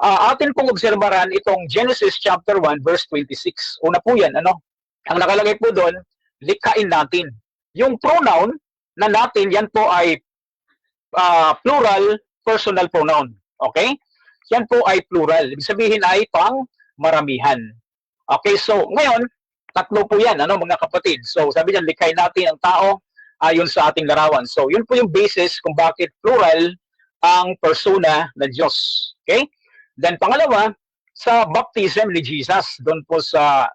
Atin pong obserbaran itong Genesis chapter 1 verse 26. Una po yan, ano? Ang nakalagay po doon, likhain natin. Yung pronoun na natin, yan po ay plural personal pronoun. Okay? Yan po ay plural. Ibig sabihin ay pang maramihan. Okay, so ngayon, tatlo po yan, ano mga kapatid. So sabi niyan, likhain natin ang tao ayon sa ating larawan. So yun po yung basis kung bakit plural ang persona ng Diyos. Okay? Then pangalawa, sa baptism ni Jesus, doon po sa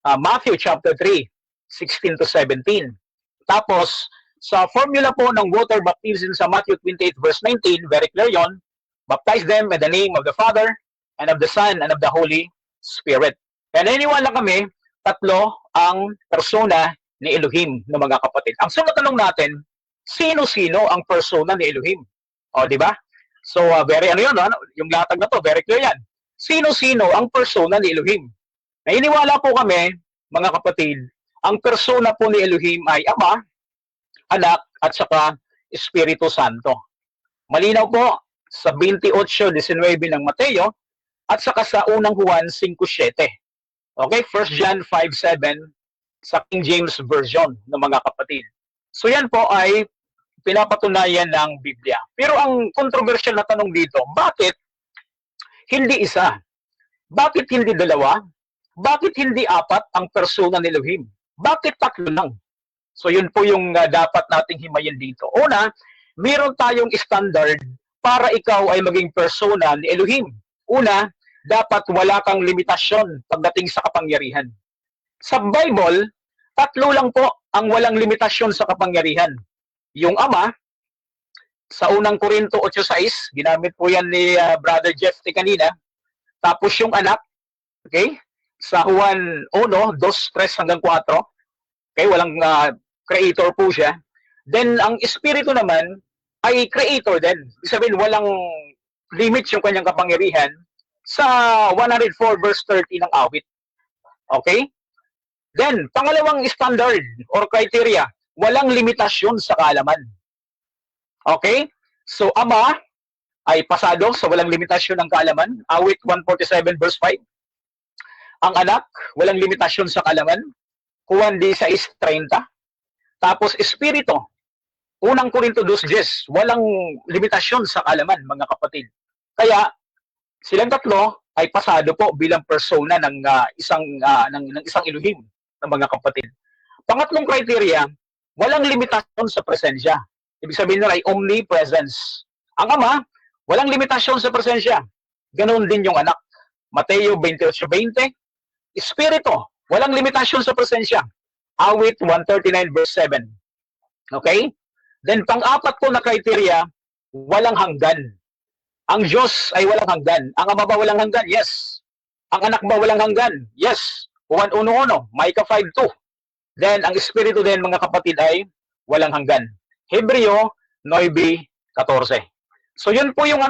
Matthew chapter 3, 16 to 17. Tapos, sa formula po ng water baptism sa Matthew 28 verse 19, very clear yon. Baptize them in the name of the Father, and of the Son, and of the Holy Spirit. Kaya naniniwala kami, tatlo ang persona ni Elohim ng mga kapatid. Ang sunod tanong natin, sino-sino ang persona ni Elohim? O, di ba? So, very ano yun, ano? Yung latag na to, very clear yan. Sino-sino ang persona ni Elohim? Naniniwala po kami, mga kapatid, ang persona po ni Elohim ay Ama, Anak, at saka Espiritu Santo. Malinaw po sa 28:19 ng Mateo at saka sa unang Juan 5:7. Okay, 1 John 5:7 sa King James Version ng mga kapatid. So yan po ay pinapatunayan ng Biblia. Pero ang controversial na tanong dito, bakit hindi isa? Bakit hindi dalawa? Bakit hindi apat ang persona ni Elohim? Bakit tatlo lang? So yun po yung dapat nating himayin dito. Una, meron tayong standard para ikaw ay maging persona ni Elohim. Una, dapat wala kang limitasyon pagdating sa kapangyarihan. Sa Bible, tatlo lang po ang walang limitasyon sa kapangyarihan. Yung Ama, sa unang Korinto 8:6, ginamit po yan ni Brother Jeff kanina. Tapos yung Anak, okay? Sa Juan 1:2-3-4, okay, walang creator po siya. Then, ang Espiritu naman ay creator din. Ibig sabihin, walang limit yung kanyang kapangyarihan sa 104:30 ng awit. Okay? Then, pangalawang standard or criteria, walang limitasyon sa kaalaman. Okay? So, Ama ay pasado sa walang limitasyon ng kaalaman. Awit 147:5. Ang Anak, walang limitasyon sa kaalaman. Juan 16:30. Tapos, Espiritu, unang Korinto 2:10, walang limitasyon sa kaalaman, mga kapatid. Kaya, silang tatlo ay pasado po bilang persona ng isang Elohim, ng mga kapatid. Pangatlong criteria, walang limitasyon sa presensya. Ibig sabihin nila ay omnipresence. Ang Ama, walang limitasyon sa presensya. Ganoon din yung Anak. Mateo 28:20. Espiritu, walang limitasyon sa presensya. Awit 139:7. Okay? Then pang-apat po na criteria, walang hanggan. Ang Diyos ay walang hanggan. Ang Ama ba walang hanggan? Yes. Ang Anak ba walang hanggan? Yes. Juan 1:1, Micah 5:2. Then ang Espiritu din, mga kapatid, ay walang hanggan. Hebreo 9:14. So yun po yung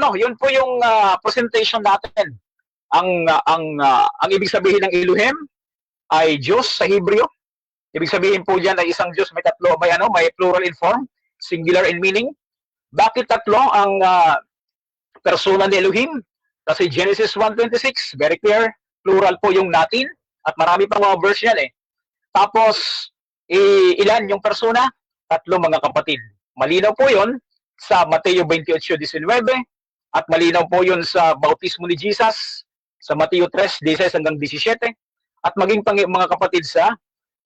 presentation natin. Ang ibig sabihin ng Elohim ay Diyos sa Hebreo. Ibig sabihin po diyan ay isang Diyos, may tatlo, may plural in form, singular in meaning. Bakit tatlo ang persona ni Elohim? Kasi Genesis 1:26, very clear, plural po yung natin at marami pang mga verse yan eh. Tapos ilan yung persona? Tatlo, mga kapatid. Malinaw po yon sa Mateo 28:19 at malinaw po yon sa bautismo ni Jesus sa Mateo 3:16-17 at maging mga kapatid sa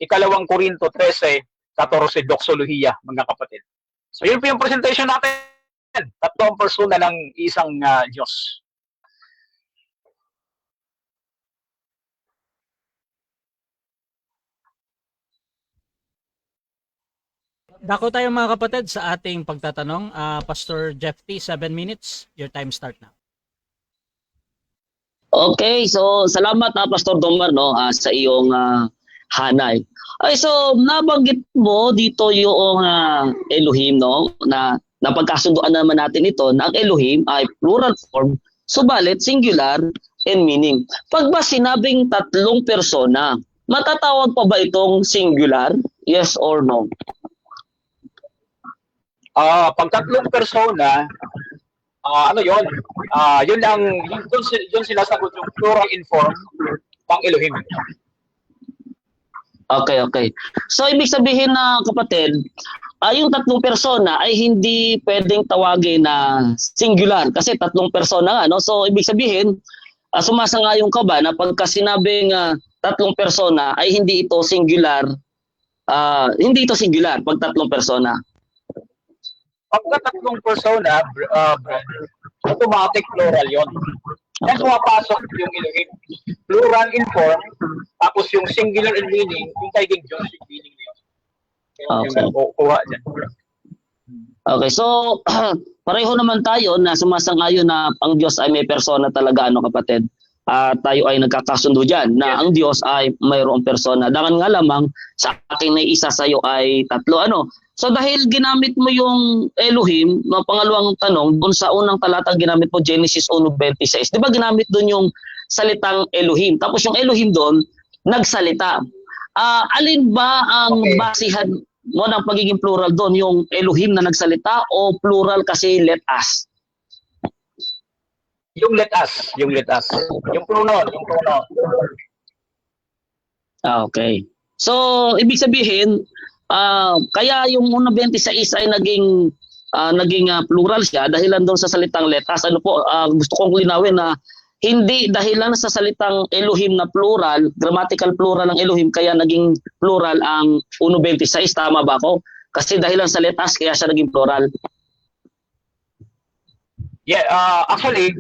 ikalawang Korinto 13:14, doxolohiya, mga kapatid. So yun po yung presentation natin. Tatlo ang persona ng isang Diyos. Dako tayo mga kapatid sa ating pagtatanong. Pastor Jeff T, 7 minutes. Your time start now. Okay, so salamat Pastor Domar sa iyong hanay. Ay, so nabanggit mo dito yung Elohim na napagkasunduan naman natin ito na ang Elohim ay plural form, subalit singular in meaning. Pag ba sinabing tatlong persona, matatawag pa ba itong singular? Yes or no? Pag tatlong persona, yun? Yun sinasagot yung plural in form pang Elohim. Okay. So, ibig sabihin na kapatid, yung tatlong persona ay hindi pwedeng tawagin na singular kasi tatlong persona nga. So, ibig sabihin, sumasangayon ka ba na pagka sinabing tatlong persona ay hindi ito singular, pag tatlong persona? Pagka tatlong persona, automatic plural yon. Yan pumapasok yung Elohim. Plural in form, tapos yung singular in meaning, yung kaging Diyos yung meaning niya. Okay. Kuha dyan. Okay, so pareho naman tayo na sumasang-ayon na ang Diyos ay may persona talaga, kapatid. Tayo ay nagkakasundo dyan na ang Diyos ay mayroong persona. Dangan nga lamang sa akin na isa sa iyo ay tatlo. So dahil ginamit mo yung Elohim, no, pangalawang tanong, doon sa unang talatang ginamit mo, Genesis 1:26, di ba ginamit doon yung salitang Elohim? Tapos yung Elohim doon, nagsalita. Alin ba ang basihan mo ng pagiging plural doon? Yung Elohim na nagsalita o plural kasi let us? Yung let us. Yung pronoun. Okay. So, ibig sabihin, kaya yung 1:26 ay naging plural siya dahilan doon sa salitang let us. Ano po, gusto kong linawin na hindi dahilan sa salitang Elohim na plural, grammatical plural ng Elohim, kaya naging plural ang 1:26. Tama ba ako? Kasi dahilan sa let us, kaya siya naging plural. Yeah, actually,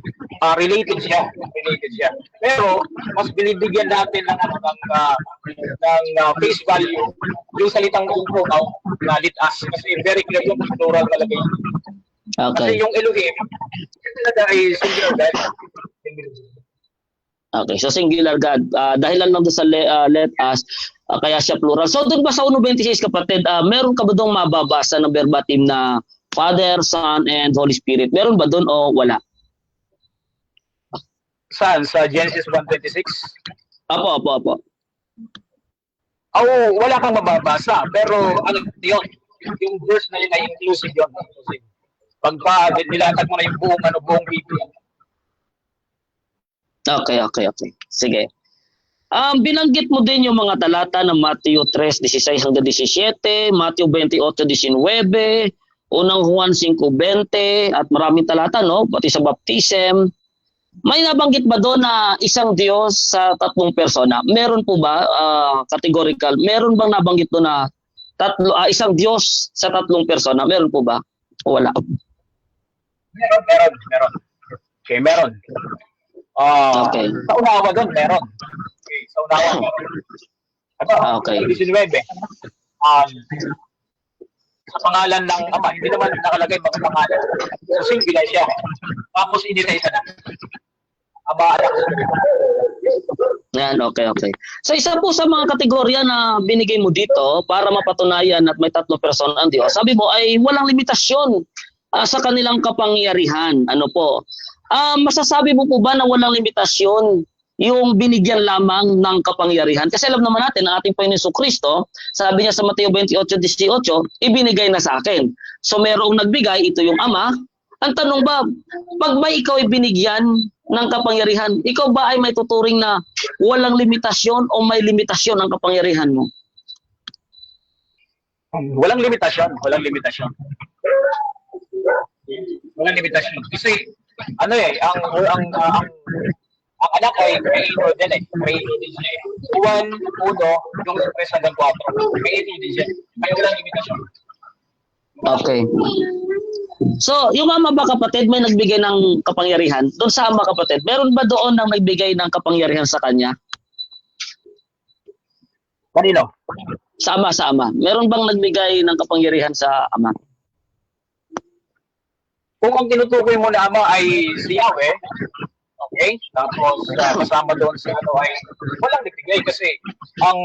related siya. Pero mas binibigyan natin ng face value yung salitang pronoun na let us, kasi very clear yung plural talaga yun. Okay. Kasi yung Elohim, yun talaga ay singular God. Okay, so singular God. Dahilan lang doon sa let us, kaya siya plural. So doon ba sa 1:26, kapatid, meron ka ba doon mababasa ng verbatim na Father, Son, and Holy Spirit? Meron ba doon o wala? Saan? Sa Genesis 1:26? Apo. Wala kang mababasa. Pero ano yun? Yung verse na yun ay inclusive yun. Pagpa nilatag mo na yung buong Biblia. Okay. Sige. Binanggit mo din yung mga talata ng Matthew 3:16 hanggang 17, Matthew 28:19, unang Juan 5:20 at maraming talata, no? Pati sa baptism. May nabanggit ba doon na isang Diyos sa tatlong persona? Meron po ba categorical? Meron bang nabanggit doon na isang Diyos sa tatlong persona? Meron po ba? O wala? Meron. Okay, meron. Okay. Sa unawa doon, meron. Okay, sa unawa, meron. Okay. 19, sa pangalan ng Ama, hindi naman nakalagay mga pangalan. So, singular siya. Tapos, inita-isa na. Ama, anak. Yan, okay. So isa po sa mga kategorya na binigay mo dito para mapatunayan at may tatlong persona ang Diyos, sabi mo ay walang limitasyon sa kanilang kapangyarihan. Ano po? Masasabi mo po ba na walang limitasyon yung binigyan lamang ng kapangyarihan? Kasi alam naman natin ang ating Panginoon Jesucristo, sabi niya sa Mateo 28:18, ibinigay na sa akin. So merong nagbigay, ito yung Ama. Ang tanong ba, pag ba ikaw ay binigyan ng kapangyarihan, ikaw ba ay may tuturing na walang limitasyon o may limitasyon ang kapangyarihan mo? Walang limitasyon. Walang limitasyon. Kasi, ang anak ay creator din eh. Creator din siya. 1, 1, yung 3 hanggang 4. Creator din siya. Kaya walang limitasyon. Okay. So, yung Ama ba, kapatid, may nagbigay ng kapangyarihan? Doon sa Ama, kapatid, meron ba doon nang nagbigay ng kapangyarihan sa Kanya? Kanino? Sa Ama. Meron bang nagbigay ng kapangyarihan sa Ama? Kung ang tinutukoy mo na Ama ay si Yahweh, okay? Tapos kasama doon sa ano ay walang nagbigay kasi ang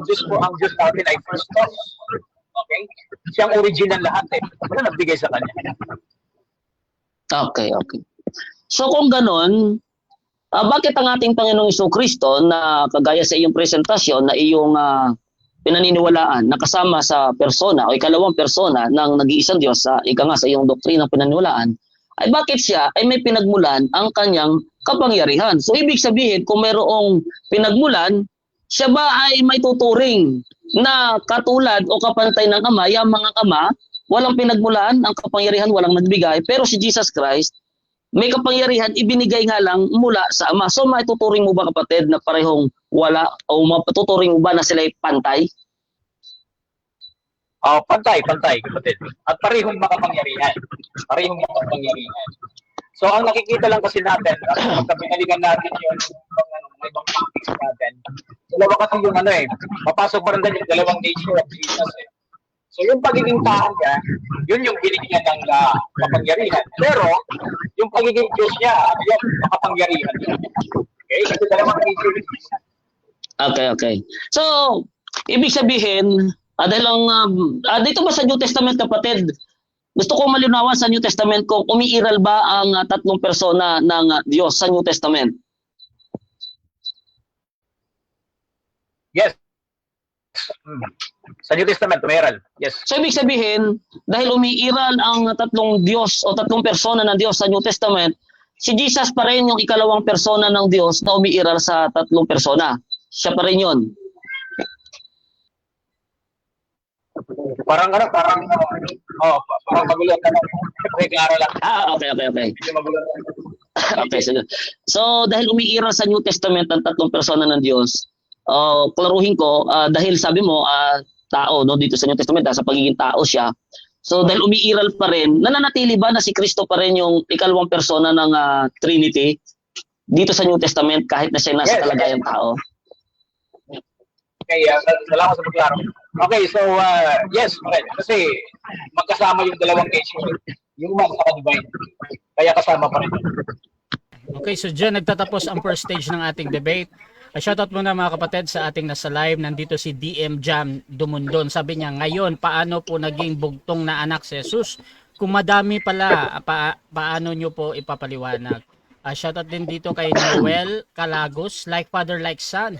Diyos natin ay first cause. Okay? Siyang original lahat eh. Wala nagbigay sa kanya. Okay. So kung ganon, bakit ang ating Panginoong Jesucristo na kagaya sa iyong presentasyon na iyong pinaniniwalaan na kasama sa persona o ikalawang persona ng nag-iisang Diyos sa sa iyong doktrina pinaniniwalaan, ay bakit siya ay may pinagmulan ang kanyang kapangyarihan? So ibig sabihin, kung mayroong pinagmulan, siya ba ay may tuturing na katulad o kapantay ng Ama, yung mga Ama, walang pinagmulan, ang kapangyarihan walang nagbigay, pero si Jesus Christ, may kapangyarihan, ibinigay nga lang mula sa Ama. So maituturing mo ba, kapatid, na parehong wala, o matuturing mo ba na sila ay pantay? Pantay, kapatid. At parehong makapangyarihan. So ang nakikita lang kasi natin, pagka binalikan natin yung may ibang topics natin, dalawa kasi yung papasok pa rin din yung dalawang nature of Jesus eh. So yung pagiging tao niya, yun yung binigyan ng kapangyarihan. Pero yung pagiging Diyos niya, yung makapangyarihan niya. Okay? Kasi dalawang nature of Jesus. Okay. So, ibig sabihin, Dahil ang, dito ba sa New Testament, kapatid, gusto ko malinawan sa New Testament kung umiiral ba ang tatlong persona ng Diyos sa New Testament. Yes. Sa New Testament, meron. Yes. So ibig sabihin, dahil umiiral ang tatlong Diyos o tatlong persona ng Diyos sa New Testament, si Jesus pa rin yung ikalawang persona ng Diyos na umiiral sa tatlong persona. Siya pa rin yun. Parang magulo ka na. Okay, klaro lang. Okay. Hindi magulo. Okay, sige. So dahil umiiral sa New Testament ang tatlong persona ng Diyos, klaruhin ko, dahil sabi mo, tao, no, dito sa New Testament, sa pagiging tao siya. So dahil umiiral pa rin, nananatili ba na si Kristo pa rin yung ikalawang persona ng Trinity dito sa New Testament kahit na siya nasa kalagayang tao? Okay, salamat sa pagklaro. Okay, so yes, okay. Kasi magkasama yung dalawang nature, yung man sa divine. Kaya kasama pa rin. Okay, so dyan nagtatapos ang first stage ng ating debate. Shoutout muna mga kapatid sa ating nasa live. Nandito si DM Jam Dumundon. Sabi niya, ngayon, paano po naging bugtong na anak si Jesus? Kung madami pala, paano nyo po ipapaliwanag? Shoutout din dito kay Noel Calagos, like father, like son.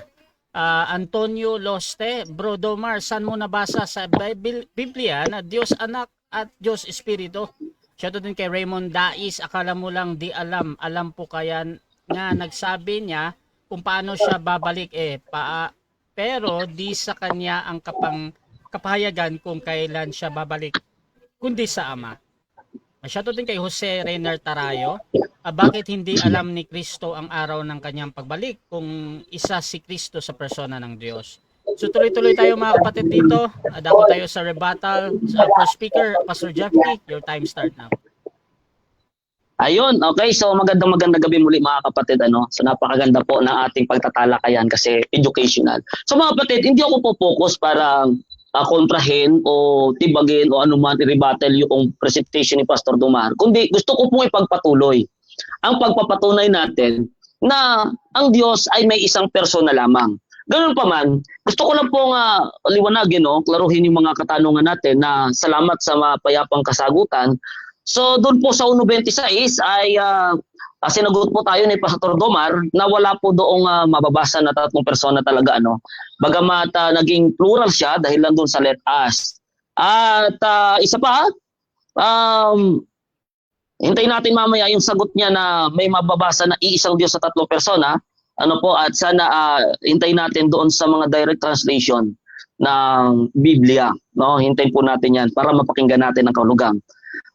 Antonio Loste, Bro Domar, saan mo nabasa sa Biblia na Diyos Anak at Diyos Espiritu? Shoutout din kay Raymond Dais, akala mo lang di alam. Alam po kaya nga nagsabi niya kung paano siya babalik pero di sa kanya ang kapahayagan kung kailan siya babalik, kundi sa Ama. Shoutout din kay Jose Reiner Tarayo. Bakit hindi alam ni Kristo ang araw ng kanyang pagbalik kung isa si Kristo sa persona ng Diyos? So tuloy-tuloy tayo mga kapatid dito. Dako tayo sa rebuttal. First speaker, Pastor Jeffrey, your time start now. Ayun, okay. So magandang gabi muli mga kapatid. So napakaganda po ng ating pagtatalakayan kasi educational. So mga kapatid, hindi ako po focus para kontrahin o tibagin o anuman i-rebuttal yung presentation ni Pastor Domar. Kundi gusto ko pong ipagpatuloy ang pagpapatunay natin na ang Diyos ay may isang persona lamang. Ganun pa man, gusto ko lang pong liwanagin, klaruhin yung mga katanungan natin na salamat sa mapayapang kasagutan. So doon po sa 1.26 ay sinagot po tayo ni Pastor Domar na wala po doong mababasa na tatlong persona talaga. Bagamat naging plural siya dahil lang doon sa let us. At isa pa, hintayin natin mamaya yung sagot niya na may mababasa na iisang Diyos sa tatlong persona. At sana hintayin natin doon sa mga direct translation ng Biblia. Hintayin po natin yan para mapakinggan natin ang kahulugan.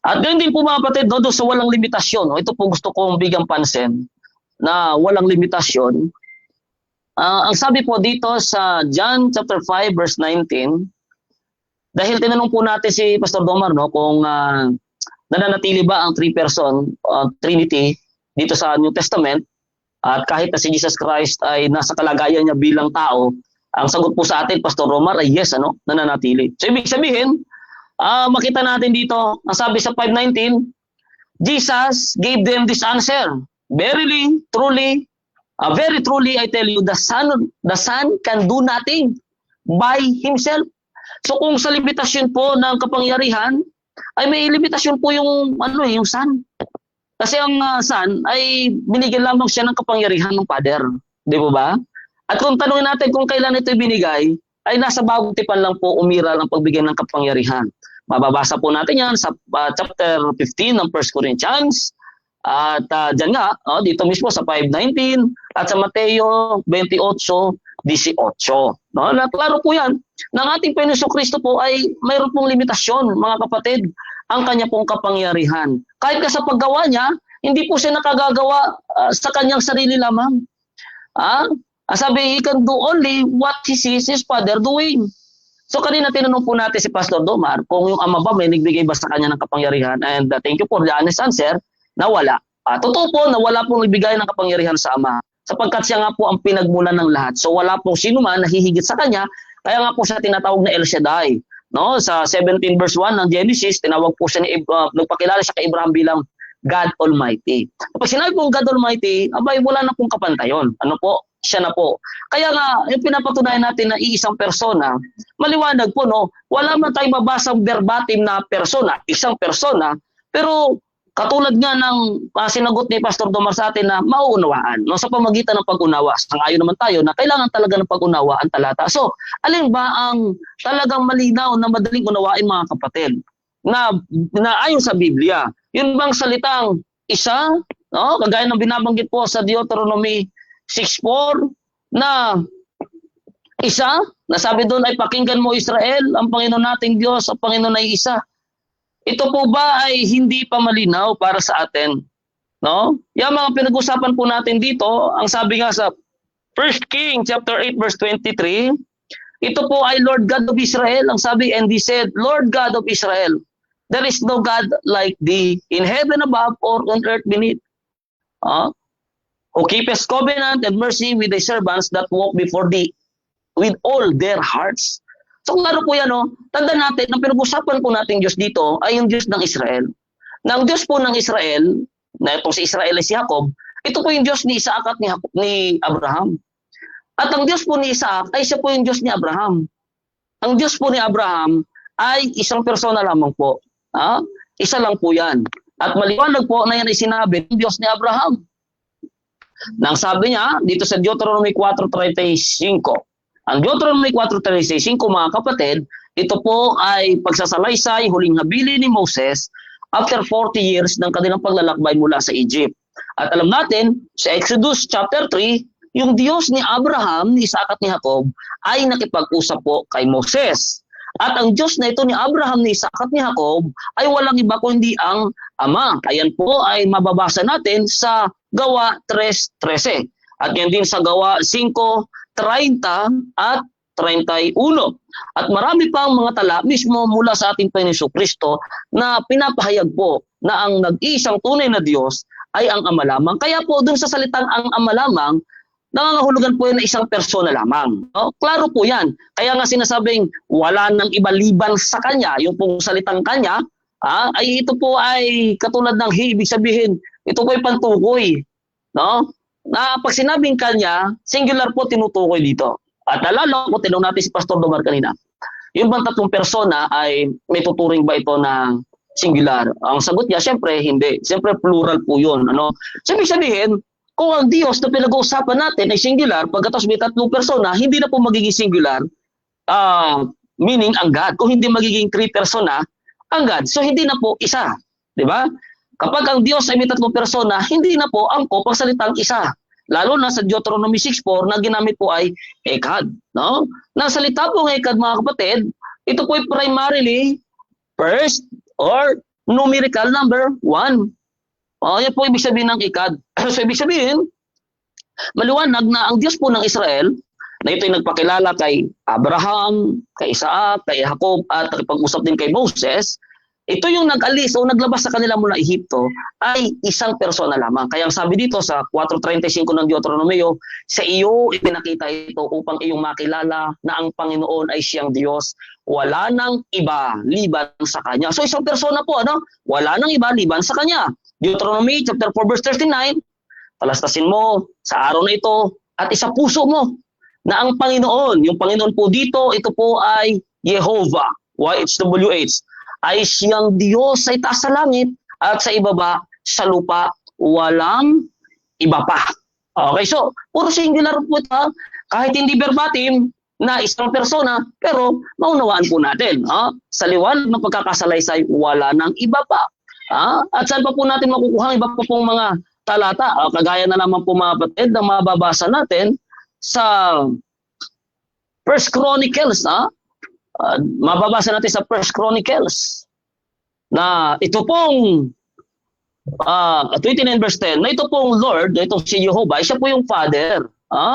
At ganyan din po mga kapatid, doon sa walang limitasyon. Ito po gusto kong bigang pansin na walang limitasyon. Ang sabi po dito sa John chapter 5 verse 19, dahil tinanong po natin si Pastor Domar kung nananatili ba ang three-person Trinity dito sa New Testament, at kahit na si Jesus Christ ay nasa kalagayan niya bilang tao, ang sagot po sa atin, Pastor Domar, ay yes, nananatili. So ibig sabihin, makita natin dito, ang sabi sa 5:19, Jesus gave them this answer, verily, truly, very truly, I tell you, the Son can do nothing by himself. So kung sa limitasyon po ng kapangyarihan, ay may limitasyon po yung yung Son. Kasi ang Son ay binigyan lamang siya ng kapangyarihan ng Father, di ba? At kung tanungin natin kung kailan ito binigay, ay nasa bagong tipan lang po umiral ang pagbigay ng kapangyarihan. Mababasa po natin yan sa chapter 15 ng 1 Corinthians. At dyan nga, dito mismo sa 5:19 at sa Mateo 28:18. Klaro po yan. Ng ating Panginoon Kristo po ay mayroon pong limitasyon, mga kapatid, ang kanya pong kapangyarihan. Kahit ka sa paggawa niya, hindi po siya nakagagawa sa kanyang sarili lamang. Sabi, he can do only what he sees his Father doing. So kanina tinanong po natin si Pastor Domar kung yung Ama ba may nagbigay ba sa kanya ng kapangyarihan, and thank you for the honest answer na wala. Totoo po na wala pong nagbigay ng kapangyarihan sa Ama sapagkat siya nga po ang pinagmulan ng lahat. So wala pong sino man nahihigit sa kanya, kaya nga po siya tinatawag na El Shaddai. Sa 17 verse 1 ng Genesis, tinawag po siya nagpakilala siya kay Abraham bilang God Almighty. Kapag sinabi pong God Almighty, abay wala na pong kapantayon. siya na po. Kaya nga, yung pinapatunayan natin na iisang persona, maliwanag po, no? Wala man tayong mabasang verbatim na persona, isang persona, pero katulad nga ng sinagot ni Pastor Domar sa atin na mauunawaan, no? Sa pamagitan ng pag-unawa. Sangayon naman tayo na kailangan talaga ng pag-unawa ang talata. So, alin ba ang talagang malinaw na madaling unawain, mga kapatid? Na ayon sa Biblia. Yun bang salitang isa, no? Kagaya ng binabanggit po sa Deuteronomy 6:4 na isa, nasabi doon ay pakinggan mo Israel, ang Panginoon nating Diyos, ang Panginoon ay isa. Ito po ba ay hindi pa malinaw para sa atin? No? Yung mga pinag-usapan po natin dito, ang sabi nga sa 1 King chapter 8 verse 23, ito po ay Lord God of Israel. Ang sabi, and he said, Lord God of Israel, there is no God like thee in heaven above or on earth beneath. Who keepeth covenant and mercy with thy servants that walk before thee with all their hearts. So kung ano po yan, no? Tanda natin, ang pinag-usapan po natin Diyos dito ay yung Diyos ng Israel. Na ang Diyos po ng Israel, na itong si Israel ay si Jacob, ito po yung Diyos ni Isaac at ni Abraham. At ang Diyos po ni Isaac ay siya po yung Diyos ni Abraham. Ang Diyos po ni Abraham ay isang persona lamang po. Isa lang po yan. At maliwanag po na yan ay sinabi ng Diyos ni Abraham. Nang sabi niya dito sa Deuteronomy 4:35. Ang Deuteronomy 4:35, mga kapatid, ito po ay pagsasalaysay, huling habili ni Moses after 40 years ng kanilang paglalakbay mula sa Egypt. At alam natin, sa Exodus chapter 3, yung Diyos ni Abraham, ni Isaac at ni Jacob ay nakipag-usap po kay Moses. At ang Diyos na ito ni Abraham, ni Isaac at ni Jacob ay walang iba kundi ang Ama. Ayan po ay mababasa natin sa Gawa 3:13. At yan din sa Gawa 5:30 at 31. At marami pang mga tala mismo mula sa ating Panginoon Kristo na pinapahayag po na ang nag-iisang tunay na Diyos ay ang Ama lamang. Kaya po dun sa salitang ang Ama lamang, nangangahulugan po yan na isang persona lamang. No? Klaro po yan. Kaya nga sinasabing wala nang iba liban sa Kanya, yung pong salitang Kanya, ay ito po ay katulad ng ibig sabihin, ito po ay pantukoy. No? Na pag sinabing Kanya, singular po tinutukoy dito. At nalala ko, tinanong natin si Pastor Domar kanina, yung bang tatlong persona ay may tuturing ba ito na singular? Ang sagot niya, siyempre hindi. Siyempre plural po yun. Ano? So, ibig sabihin, kung ang Diyos na pinag-uusapan natin ay singular, pagkatapos may tatlong persona, hindi na po magiging singular, meaning ang God. Kung hindi magiging three persona, ang God. So, hindi na po isa. Di ba? Kapag ang Diyos ay may tatlong persona, hindi na po angkop ang salitang isa. Lalo na sa Deuteronomy 6:4 na ginamit po ay ekad. No? Na salita po ng ekad, mga kapatid, ito po ay primarily first or numerical number 1. Yan po ibig sabihin ng ekad. So ibig sabihin, maliwanag na ang Diyos po ng Israel, na ito ay nagpakilala kay Abraham, kay Isaac, kay Jacob, at nakipag-usap din kay Moses, ito yung nag-alis o naglabas sa kanila mula Ehipto ay isang persona lamang. Kaya ang sabi dito sa 4:35 ng Deuteronomio, sa iyo ipinakita ito upang iyong makilala na ang Panginoon ay siyang Diyos. Wala nang iba liban sa Kanya. So isang persona po, ano? Wala nang iba liban sa Kanya. Deuteronomy chapter 4 verse 39, palastasin mo sa araw na ito at isa puso mo na ang Panginoon, yung Panginoon po dito, ito po ay Jehovah, YHWH, ay siyang Diyos sa itaas sa langit at sa ibaba sa lupa, walang iba pa. Okay, so puro singular po ito, kahit hindi verbatim na isang persona, pero maunawaan po natin. Sa liwanag ng pagkakasalaysay, wala nang iba pa. At saan pa po natin makukuha iba pa pong mga talata? Kagaya na naman po, mga kapatid, na mababasa natin sa First Chronicles, mababasa natin sa First Chronicles na ito pong 29 verse 10, na ito pong Lord, ito si Jehovah, siya po yung Father.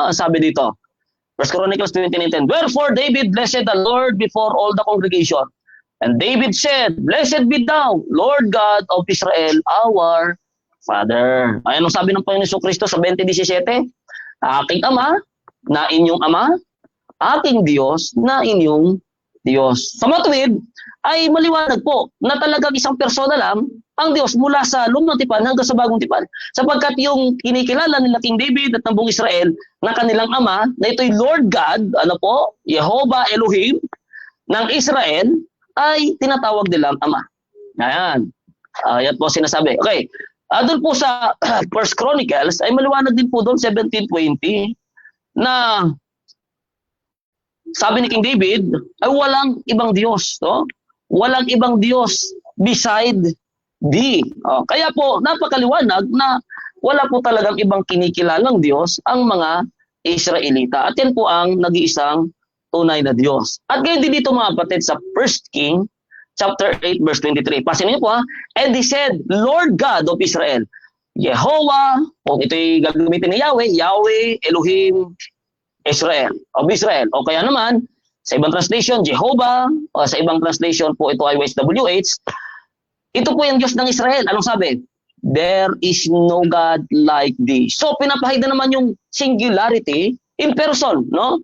Sabi dito, First Chronicles 29:10, wherefore David blessed the Lord before all the congregation. And David said, blessed be thou, Lord God of Israel, our Father. Ayan ang sabi ng Panginoon Kristo sa 20:17, aking Ama, na inyong Ama, aking Diyos, na inyong Diyos. Sa matuwid, ay maliwanag po na talagang isang persona lang ang Diyos mula sa lumang tipan hanggang sa bagong tipan. Sapagkat yung kinikilala nila King David at ng buong Israel na kanilang ama, na ito'y Lord God, Jehovah Elohim ng Israel, ay tinatawag nilang ama. Ayan. Yan po sinasabi. Okay. Doon po sa First Chronicles, ay maliwanag din po doon, 17:20, na sabi ni King David, ay walang ibang Diyos. Walang ibang Diyos beside thee. Kaya po, napakaliwanag na wala po talagang ibang kinikilalang Diyos ang mga Israelita. At yan po ang nag-iisang tunay na Diyos. At ngayon din dito mga kapatid sa 1 King chapter 8 verse 23. Pasin niyo po And he said, Lord God of Israel, Jehovah, kung ito'y gagamitin ni Yahweh, Yahweh, Elohim, Israel, of Israel. O kaya naman, sa ibang translation, Jehovah, o sa ibang translation po ito ay YSWH, ito po yung Diyos ng Israel. Anong sabi? There is no God like thee. So, pinapahid na naman yung singularity in person, no?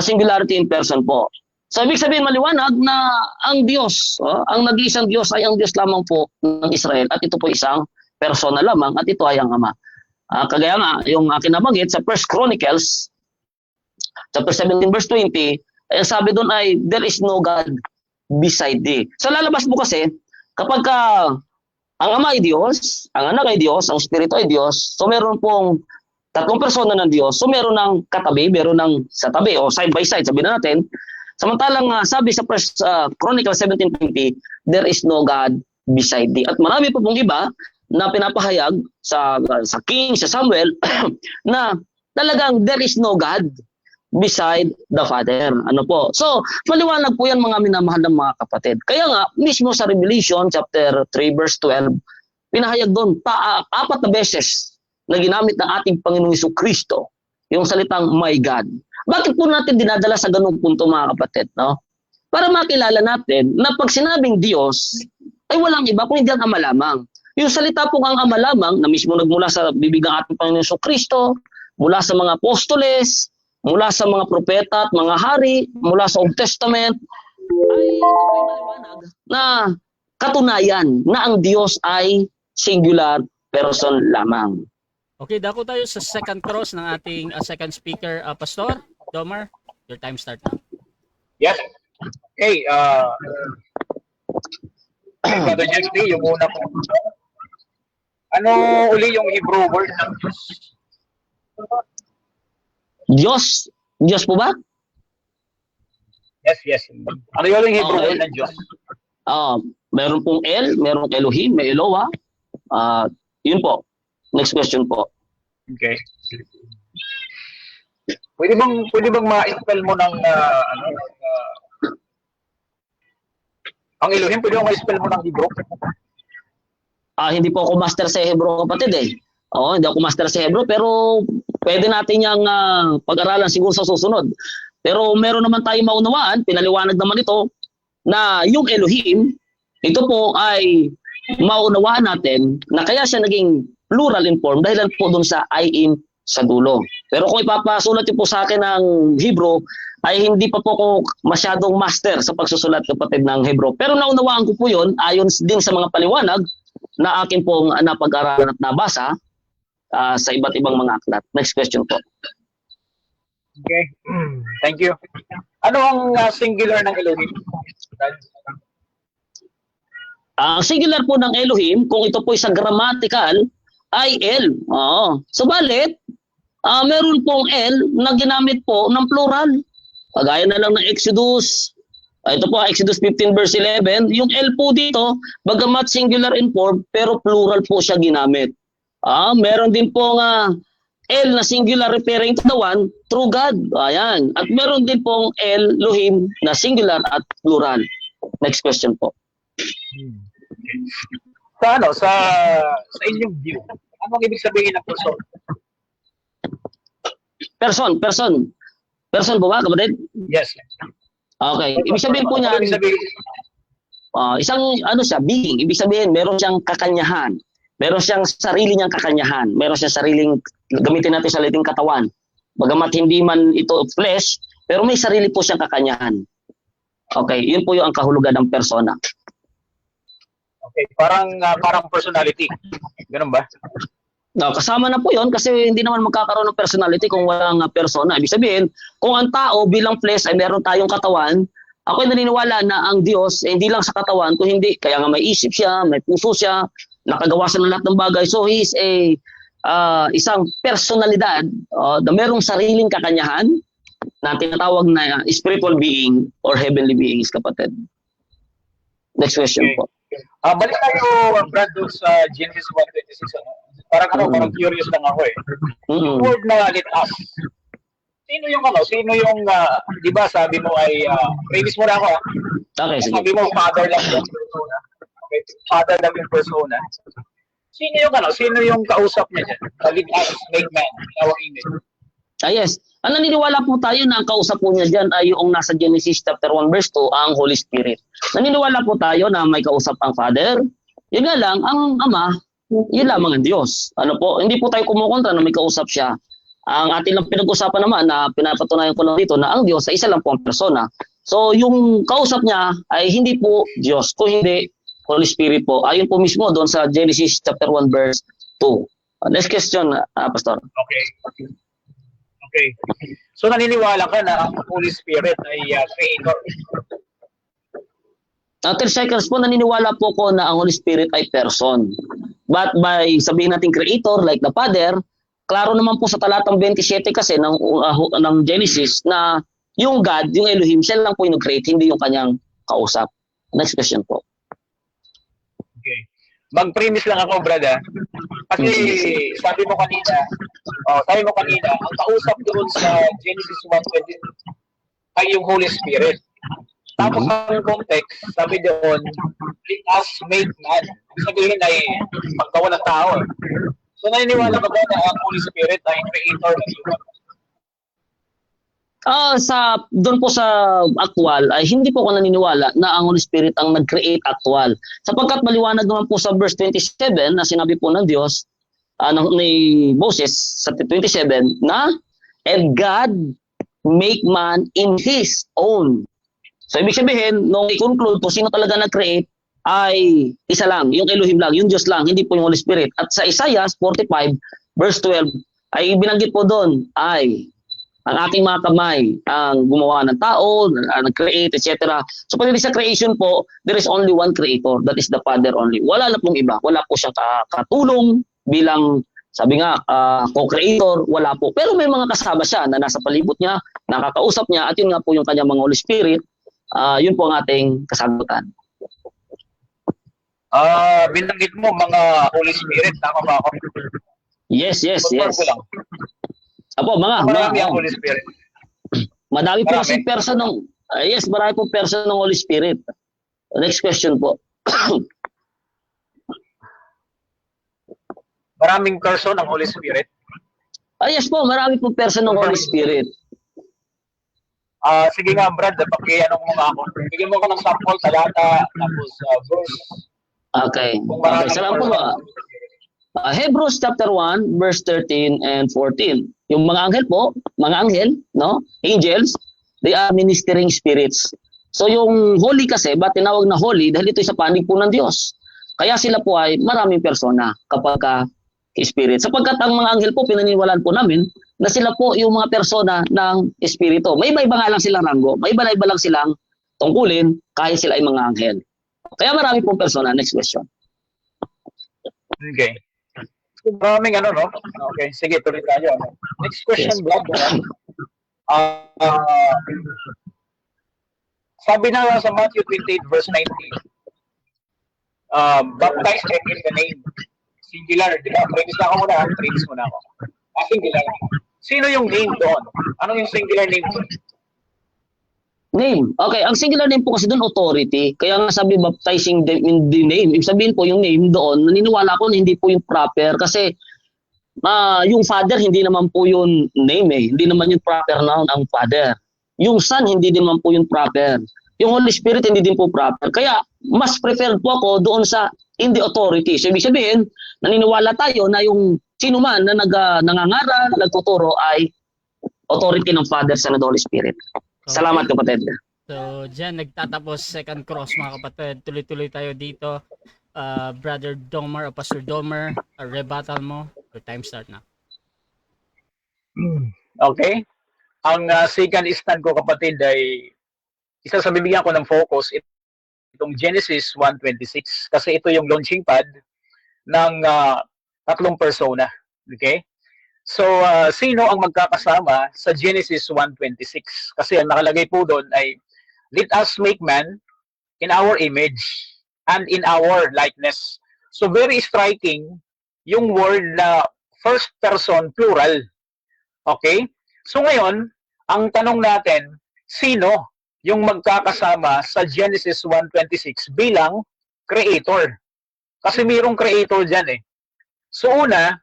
Singularity in person po. So, ibig sabihin maliwanag na ang Diyos, ang nag-iisang Diyos ay ang Diyos lamang po ng Israel at ito po isang persona lamang at ito ay ang Ama. Kagaya nga, yung akin nabanggit sa 1 Chronicles, chapter 17 verse 20, sabi doon ay, there is no God beside thee. So lalabas mo kasi, kapag ang Ama ay Diyos, ang Anak ay Diyos, ang Espiritu ay Diyos, so meron pong tatlong persona ng Diyos, so meron ng katabi, meron ng sa tabi, o side by side, sabihin natin. Samantalang sabi sa 1 Chronicles 17:20, there is no God beside thee. At marami pa pong iba na pinapahayag sa King, sa Samuel, na talagang there is no God beside the Father. So, maliwanag po yan mga minamahal ng mga kapatid. Kaya nga, mismo sa Revelation chapter 3 verse 12, pinahayag doon, 4 na beses na ginamit ng ating Panginoong Jesucristo yung salitang my God. Bakit po natin dinadala sa ganung punto mga kapatid? No? Para makilala natin na pag sinabing Diyos, ay walang iba kung hindi ang Ama lamang. Yung salita pong ang Ama lamang, na mismo nagmula sa bibig ng ating Panginoong Jesucristo, mula sa mga apostoles, mula sa mga propeta at mga hari, mula sa Old Testament, ay maliwanag na katunayan na ang Diyos ay singular person lamang. Okay, dako tayo sa second cross ng ating second speaker, Pastor Domar. Your time start now. Yes. Okay, Brother Jeffrey, yung una po. Ano uli yung Hebrew word ng Diyos? Diyos po ba? Yes. Ano yung Hebrew word ng Diyos? Meron pong El, meron Elohim, may Eloah. Yun po. Next question po. Okay. Pwede bang ma-spell mo ng ang Elohim, pwede bang ma-spell mo ng Hebrew? Hindi po ako master sa Hebrew kapatid eh. Hindi ako master sa Hebrew pero pwede natin yang pag-aralan siguro sa susunod. Pero meron naman tayong maunawaan, pinaliwanag naman ito, na yung Elohim, ito po ay maunawaan natin na kaya siya naging plural in form dahil po dun sa I-in sa dulo. Pero kung ipapasulat niyo po sa akin ng Hebrew, ay hindi pa po ako masyadong master sa pagsusulat kapatid ng Hebrew. Pero naunawaan ko po yun ayon din sa mga paliwanag na akin pong napag-aralan at nabasa sa iba't ibang mga aklat. Next question po. Okay. Thank you. Ano ang singular ng Elohim? Ang singular po ng Elohim, kung ito po sa grammatical, ay El. Subalit, meron pong El na ginamit po ng plural. Kagaya na lang ng Exodus. Ito po, Exodus 15 verse 11. Yung El po dito, bagamat singular in form, pero plural po siya ginamit. Meron din pong El na singular referring to the one, true God. Ayan. At meron din pong Elohim na singular at plural. Next question po. Sa inyong view, anong ibig sabihin ng person? Person po ba, kapatid? Yes. Okay. Ibig sabihin po niyan, isang being. Ibig sabihin, meron siyang kakanyahan. Meron siyang sarili niyang kakanyahan. Meron siyang sariling, gamitin natin sa salitang katawan. Bagamat hindi man ito flesh, pero may sarili po siyang kakanyahan. Okay, yun po yung ang kahulugan ng persona. Okay, parang personality. Ganun ba? No, kasama na po 'yon kasi hindi naman magkakaroon ng personality kung walang persona. Ibig sabihin, kung ang tao bilang flesh ay meron tayong katawan, ako ay naniniwala na ang Diyos hindi lang sa katawan, kung hindi kaya nga may isip siya, may puso siya, nakagawa siya ng lahat ng bagay. So he is a isang personalidad na merong sariling kakanyahan na tinatawag na spiritual being or heavenly beings, kapatid. Next question Okay. po. Balik tayo, Brad, doon sa Genesis 1:26. Parang curious lang ako eh. Mm-mm. Word na let us. Sino yung, di ba sabi mo ay, previous mo na ako, Okay, sige. sabi mo, father lang yung persona. Okay, father lang yung persona. Sino yung kausap niya dyan? Let us make man in our image. Yes. Naniniwala po tayo na ang kausap po niya dyan ay yung nasa Genesis chapter 1 verse 2, ang Holy Spirit. Naniniwala po tayo na may kausap ang Father. Yun nga lang, ang Ama, yun lamang ang Diyos. Ano po, hindi po tayo kumukontra na may kausap siya. Ang ating lang pinag-usapan naman na pinapatunayan ko lang dito na ang Diyos ay isa lang po ang persona. So yung kausap niya ay hindi po Diyos, kung hindi Holy Spirit po. Ayun po mismo doon sa Genesis chapter 1 verse 2. Next question, Pastor. Okay. So naniniwala ka na ang Holy Spirit ay creator. 10 seconds po, naniniwala po ko na ang Holy Spirit ay person. But by sabihin natin creator like the Father, klaro naman po sa talatang 27 kasi ng Genesis na yung God, yung Elohim, siya lang po yung create, hindi yung kanyang kausap. Next question po. Okay. Mag-premise lang ako, Brad. Kasi sabi mo kanina, ang kausap doon sa Genesis 1:20 ay yung Holy Spirit. Tapos ang context, sabi doon, let us make man. Ibig sabihin ay paggawa ng tao. So naniniwala ka ba na ang Holy Spirit ay creator ng human? Doon po sa actual ay hindi po ako naniniwala na ang Holy Spirit ang nag-create actual. Sapagkat maliwanag naman po sa verse 27 na sinabi po ng Diyos ni Moses sa 27 na and God make man in His own. So ibig sabihin, nung i-conclude po sino talaga nag-create ay isa lang, yung Elohim lang, yung Diyos lang, hindi po yung Holy Spirit. At sa Isaiah 45 verse 12 ay binanggit po doon ay ang ating mga kamay ang gumawa ng tao, nag-create, etc. So pag sa creation po, there is only one creator, that is the Father only. Wala na pong iba, wala po siyang katulong bilang, sabi nga, co-creator, wala po. Pero may mga kasama siya na nasa palibot niya, nakakausap niya, at yun nga po yung kanyang mga Holy Spirit, yun po ang ating kasagutan. Binanggit mo mga Holy Spirit, tama ba ako? Yes. Confirm ko lang. Apo, Marami ang Holy Spirit. Madami po Marami. kasi person ng marami po person ng Holy Spirit. Next question po. Maraming person ang Holy Spirit. Yes po, marami po person ng Holy Spirit. Sige nga, Brad, paki-ano mo nga ako. Bigyan mo ako ng sample, talata, tapos verse. Okay. Kung Okay, maraming salamat po. person. Hebrews chapter 1 verse 13 and 14. Yung mga anghel po, mga anghel, no? Angels, they are ministering spirits. So yung holy kasi, ba't tinawag na holy? Dahil ito sa panig po ng Diyos. Kaya sila po ay maraming persona kapag spirit. Sapagkat ang mga anghel po, pinaniniwalaan po namin na sila po yung mga persona ng espiritu. May iba-iba nga lang silang ranggo, may iba-iba lang silang tungkulin kahit sila ay mga anghel. Kaya marami pong persona. Next question. Okay. Maraming no? Okay, sige, tuloy tayo. Next question, Yes. Brad. Sabi na lang sa Matthew 28 verse 19, baptize them in the name. Singular, di ba? Premise na ako muna. Singular. Sino yung name doon? Ano yung singular name doon? Name. Okay, ang singular name po kasi doon authority. Kaya nga sabi baptizing them in the name. Ibig sabihin po yung name doon, naniniwala ko na hindi po yung proper kasi yung father hindi naman po yung name eh. Hindi naman yung proper noun ang father. Yung son hindi din naman po yung proper. Yung Holy Spirit hindi din po proper. Kaya mas preferred po ako doon sa in the authority. So ibig sabihin, naniniwala tayo na yung sino man na nangangaral, nagtuturo ay authority ng Father, Son, and Holy Spirit. Salamat, kapatid. So, dyan nagtatapos second cross mga kapatid. Tuloy-tuloy tayo dito. Brother Domer o Pastor Domer, rebuttal mo. Your time start na. Okay? Ang second stand ko, kapatid, ay isa sa bibigyan ko ng focus itong Genesis 1:26 kasi ito yung launching pad ng tatlong persona. Okay? So, sino ang magkakasama sa Genesis 1:26? Kasi ang nakalagay po doon ay, let us make man in our image and in our likeness. So, very striking yung word na first person plural. Okay? So, ngayon, ang tanong natin, sino yung magkakasama sa Genesis 1:26 bilang creator? Kasi mayroong creator dyan eh. So, una,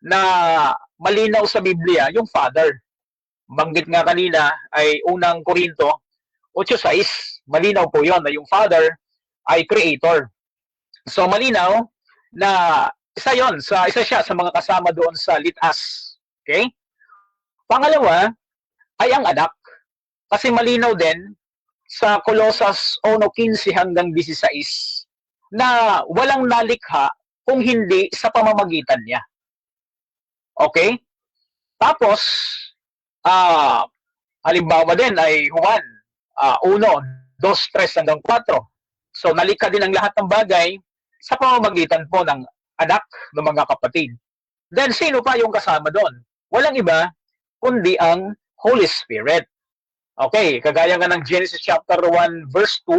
na malinaw sa Biblia, yung Father. Banggit nga kanina ay unang Korinto 8:6. Malinaw po yon na yung Father ay creator. So malinaw na isa siya sa mga kasama doon sa let us. Okay? Pangalawa ay ang anak. Kasi malinaw din sa Colosas 1:15 hanggang 16 na walang nalikha kung hindi sa pamamagitan niya. Okay? Tapos, halimbawa din ay Juan 1, 2, 3 hanggang 4. So, nalikha din ang lahat ng bagay sa pamamagitan po ng anak ng mga kapatid. Then, sino pa yung kasama doon? Walang iba, kundi ang Holy Spirit. Okay, kagaya nga ng Genesis chapter 1 verse 2,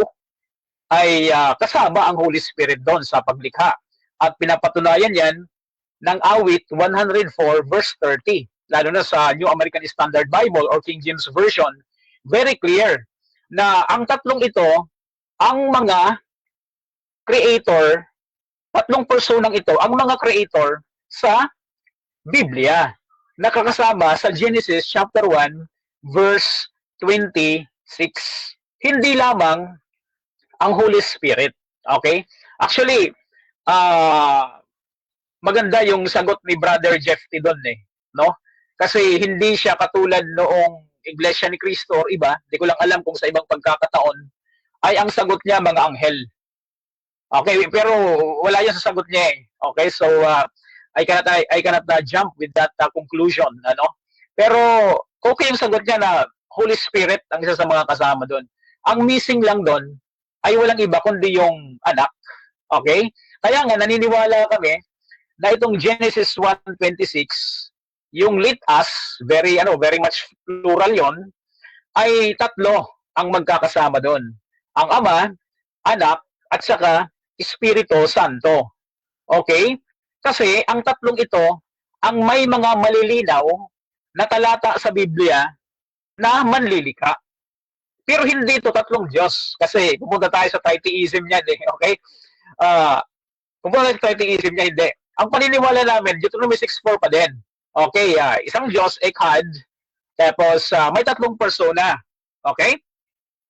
ay kasama ang Holy Spirit doon sa paglikha. At pinapatunayan yan ng awit 104 verse 30, lalo na sa New American Standard Bible or King James Version, very clear na ang tatlong ito, ang mga creator, tatlong personang ito, ang mga creator sa Biblia, nakakasama sa Genesis chapter 1 verse 26. Hindi lamang ang Holy Spirit. Okay? Actually, maganda yung sagot ni Brother Jeff doon eh, no? Kasi hindi siya katulad noong Iglesia ni Cristo or iba, hindi ko lang alam kung sa ibang pagkakataon, ay ang sagot niya mga anghel. Okay, pero wala yan sa sagot niya eh. Okay, so I cannot jump with that conclusion, ano? Pero okay yung sagot niya na Holy Spirit ang isa sa mga kasama doon. Ang missing lang doon ay walang iba kundi yung anak. Okay? Kaya nga naniniwala kami na itong Genesis 1:26, yung let us, very much plural yon, ay tatlo ang magkakasama doon. Ang Ama, Anak, at saka Espiritu Santo. Okay? Kasi ang tatlong ito, ang may mga malilinaw na talata sa Biblia na manlilika. Pero hindi ito tatlong Diyos. Kasi pupunta tayo sa tritheism niyan eh. Okay? Pupunta tayo sa tritheism niya, hindi. Ang paniniwala namin, Deuteronomy 6:4 pa din. Okay, isang Diyos, Echad, tapos may tatlong persona. Okay?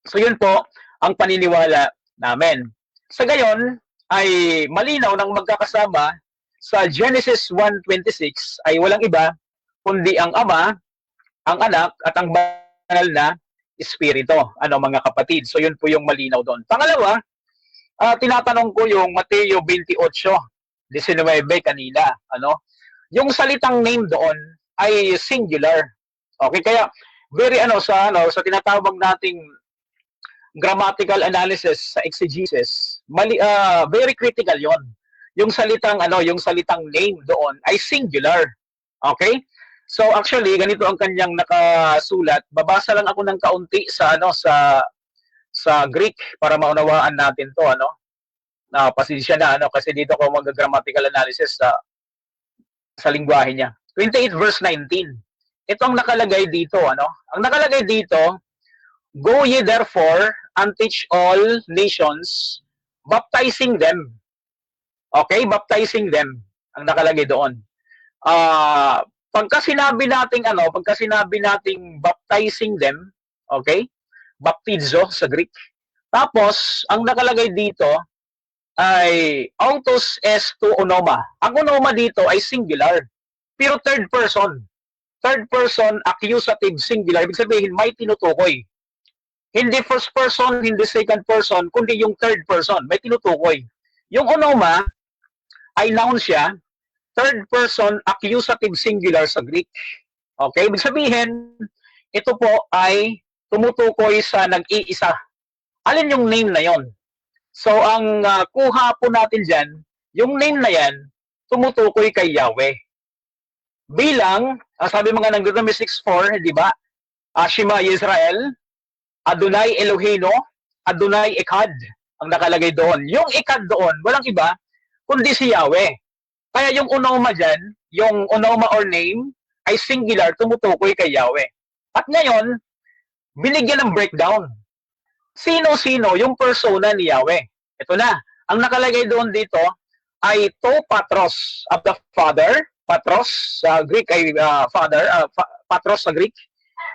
So yun po ang paniniwala namin. Sa gayon, ay malinaw ng magkakasama sa Genesis 1:26 ay walang iba kundi ang Ama, ang Anak, at ang banal na Espiritu. Ano mga kapatid? So yun po yung malinaw doon. Pangalawa, tinatanong ko yung Mateo 28:19 kanina, ano? Yung salitang name doon ay singular. Okay, kaya very sa tinatawag nating grammatical analysis sa exegesis, very critical 'yon. Yung salitang name doon ay singular. Okay? So actually ganito ang kanyang nakasulat. Babasa lang ako ng kaunti sa Greek para maunawaan natin 'to, ano? Na pasensya na kasi dito ko mag-grammatical analysis sa lingwahe niya. 28 verse 19. Ito ang nakalagay dito, ano? Ang nakalagay dito, go ye therefore and teach all nations, baptizing them. Okay, baptizing them ang nakalagay doon. Pagka sinabi nating baptizing them, okay? Baptizo sa Greek. Tapos ang nakalagay dito ay autos esto onoma. Ang onoma dito ay singular, pero third person. Third person accusative singular, ibig sabihin may tinutukoy. Hindi first person, hindi second person, kundi yung third person, may tinutukoy. Yung onoma ay noun siya, third person accusative singular sa Greek. Okay, ibig sabihin, ito po ay tumutukoy sa nag-iisa. Alin yung name na yon? So, ang kuha po natin dyan, yung name na yan, tumutukoy kay Yahweh. Bilang, sabi mga ng Deuteronomy 6:4, di ba? Shema Yisrael, Adonai Elohino, Adonai Echad, ang nakalagay doon. Yung Echad doon, walang iba, kundi si Yahweh. Kaya yung onoma dyan, yung onoma or name, ay singular, tumutukoy kay Yahweh. At ngayon, binigyan ng breakdown. Sino-sino yung persona ni Yahweh? Ito na. Ang nakalagay doon dito ay to patros of the Father. Patros sa Greek ay Father. Patros sa Greek.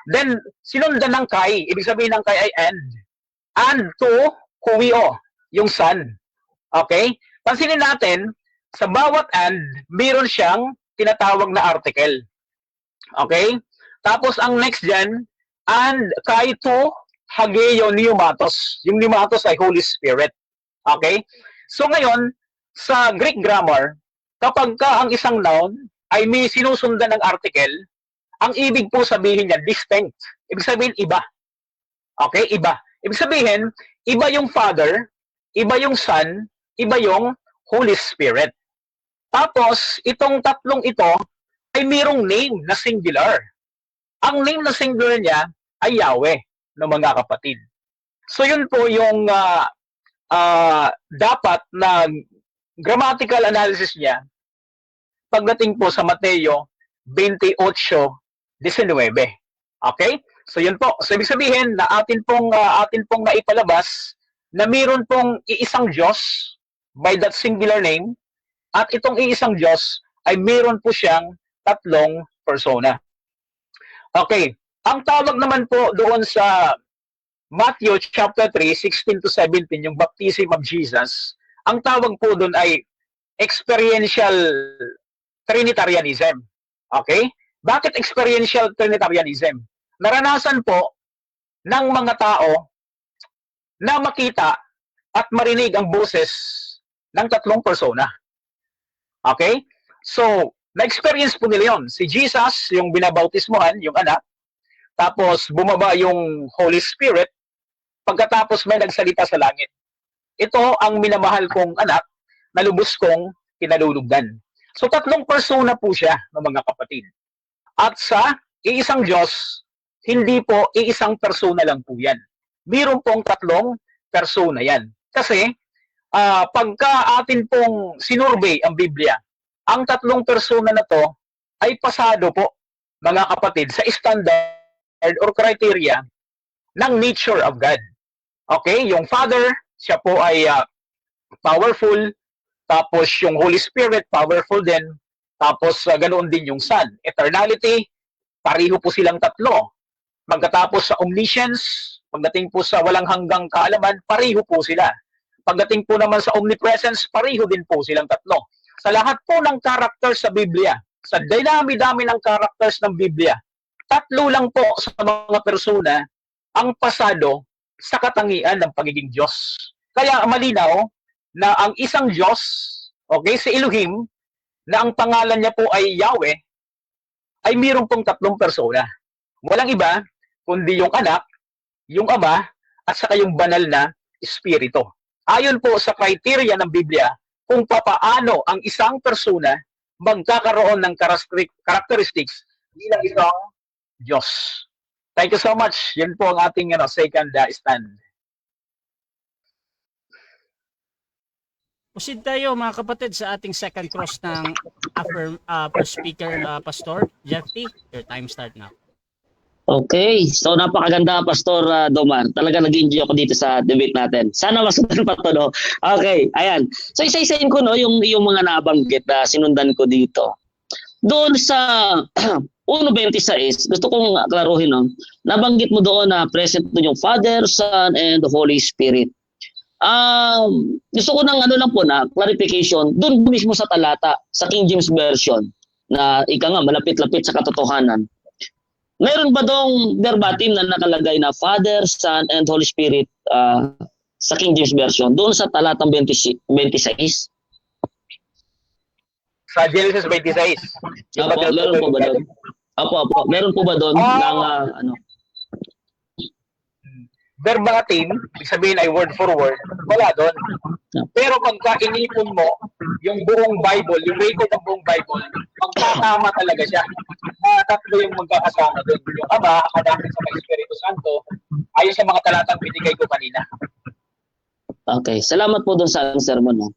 Then, sinundan ng kai. Ibig sabihin ng kai ay and. And to huio, yung Son. Okay? Pansinin natin, sa bawat and, mayroon siyang tinatawag na article. Okay? Tapos, ang next dyan, and kai to hageo pneumatos. Yung pneumatos ay Holy Spirit. Okay? So ngayon, sa Greek grammar, kapag ka ang isang noun ay may sinusundan ng article, ang ibig po sabihin niya, distinct. Ibig sabihin, iba. Okay? Iba. Ibig sabihin, iba yung Father, iba yung Son, iba yung Holy Spirit. Tapos, itong tatlong ito ay mayroong name na singular. Ang name na singular niya ay Yahweh, ng mga kapatid. So yun po yung dapat na grammatical analysis niya pagdating po sa Mateo 28:19. Okay? So yun po. So ibig sabihin na atin pong naipalabas na mayroon pong iisang Diyos by that singular name, at itong iisang Diyos ay mayroon po siyang tatlong persona. Okay. Ang tawag naman po doon sa Matthew chapter 3, 16-17, yung baptism of Jesus, ang tawag po doon ay experiential Trinitarianism. Okay? Bakit experiential Trinitarianism? Naranasan po ng mga tao na makita at marinig ang boses ng tatlong persona. Okay? So, na-experience po nila yun. Si Jesus, yung binabautismohan, yung anak, tapos bumaba yung Holy Spirit, pagkatapos may nagsalita sa langit. Ito ang minamahal kong anak na lubos kong kinalulugdan. So tatlong persona po siya ng mga kapatid. At sa iisang Diyos, hindi po iisang persona lang po yan. Mayroon pong tatlong persona yan. Kasi pagka atin pong sinurvey ang Biblia, ang tatlong persona na to ay pasado po, mga kapatid, sa standard or criteria ng nature of God. Okay? Yung Father, siya po ay powerful. Tapos yung Holy Spirit, powerful din. Tapos ganoon din yung Son. Eternality, pareho po silang tatlo. Pagkatapos sa omniscience, pagdating po sa walang hanggang kaalaman, pareho po sila. Pagdating po naman sa omnipresence, pareho din po silang tatlo. Sa lahat po ng characters sa Biblia, sa dami-dami ng characters ng Biblia, tatlo lang po sa mga persona ang pasado sa katangian ng pagiging Diyos. Kaya malinaw na ang isang Diyos, okay, si Elohim, na ang pangalan niya po ay Yahweh, ay mayroon pong tatlong persona. Walang iba, kundi yung anak, yung ama, at saka yung banal na espiritu. Ayon po sa criteria ng Biblia, kung papaano ang isang persona magkakaroon ng characteristics bilang isang Diyos. Thank you so much. Yan po ang ating second stand. Proceed tayo mga kapatid sa ating second cross ng first speaker, Pastor Jeff T. Your time start now. Okay, so napakaganda, Pastor Domar. Talaga nag-enjoy ako dito sa debate natin. Sana masundan pa to, no? Okay, ayan. So isa-isahin ko, no, yung mga nabanggit na sinundan ko dito. Doon sa 1:26, gusto kong klaruhin, no? Nabanggit mo doon na present doon yung Father, Son, and the Holy Spirit. Gusto ko ng clarification doon mismo sa talata, sa King James Version, na malapit-lapit sa katotohanan. Meron ba dong verbatim na nakalagay na Father, Son, and Holy Spirit sa King James Version, doon sa talatang 26. Sa Genesis 26. Yung Opo, meron po ba doon? Opo. Meron po ba doon ng ano? Verbatim, ibig sabihin ay word for word, wala doon. Pero pagka inipon mo yung buong Bible, yung record ng buong Bible, magkakama talaga siya. Tatlo yung magkakasama doon. Yung Ama, Anak, sa Espiritu Santo, ayon sa mga talatang binigay ko kanina. Okay, salamat po doon sa sermon. No?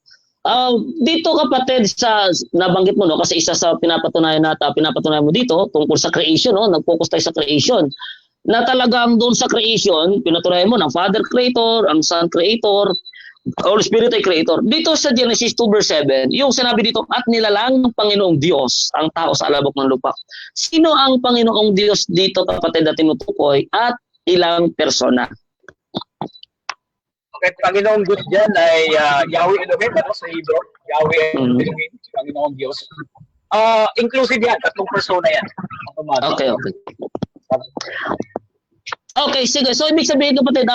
Dito kapatid sa nabanggit mo no kasi isa sa pinapatunayan mo dito tungkol sa creation no, nag-focus tayo sa creation. Na talagang doon sa creation, pinatunayan mo ng Father Creator, ang Son Creator, Holy Spirit ay Creator. Dito sa Genesis 2 verse 7, yung sinabi dito, at nilalang ng Panginoong Diyos ang tao sa alabok ng lupa. Sino ang Panginoong Diyos dito kapatid na tinutukoy at ilang persona? Okay, Panginoong Diyos dyan ay Yahweh Elohim, sa Hebrew, Yahweh Elohim, Panginoong Diyos. Inclusive yan, tatlong persona yan. Okay. Okay, sige. So, ibig sabihin kapatid,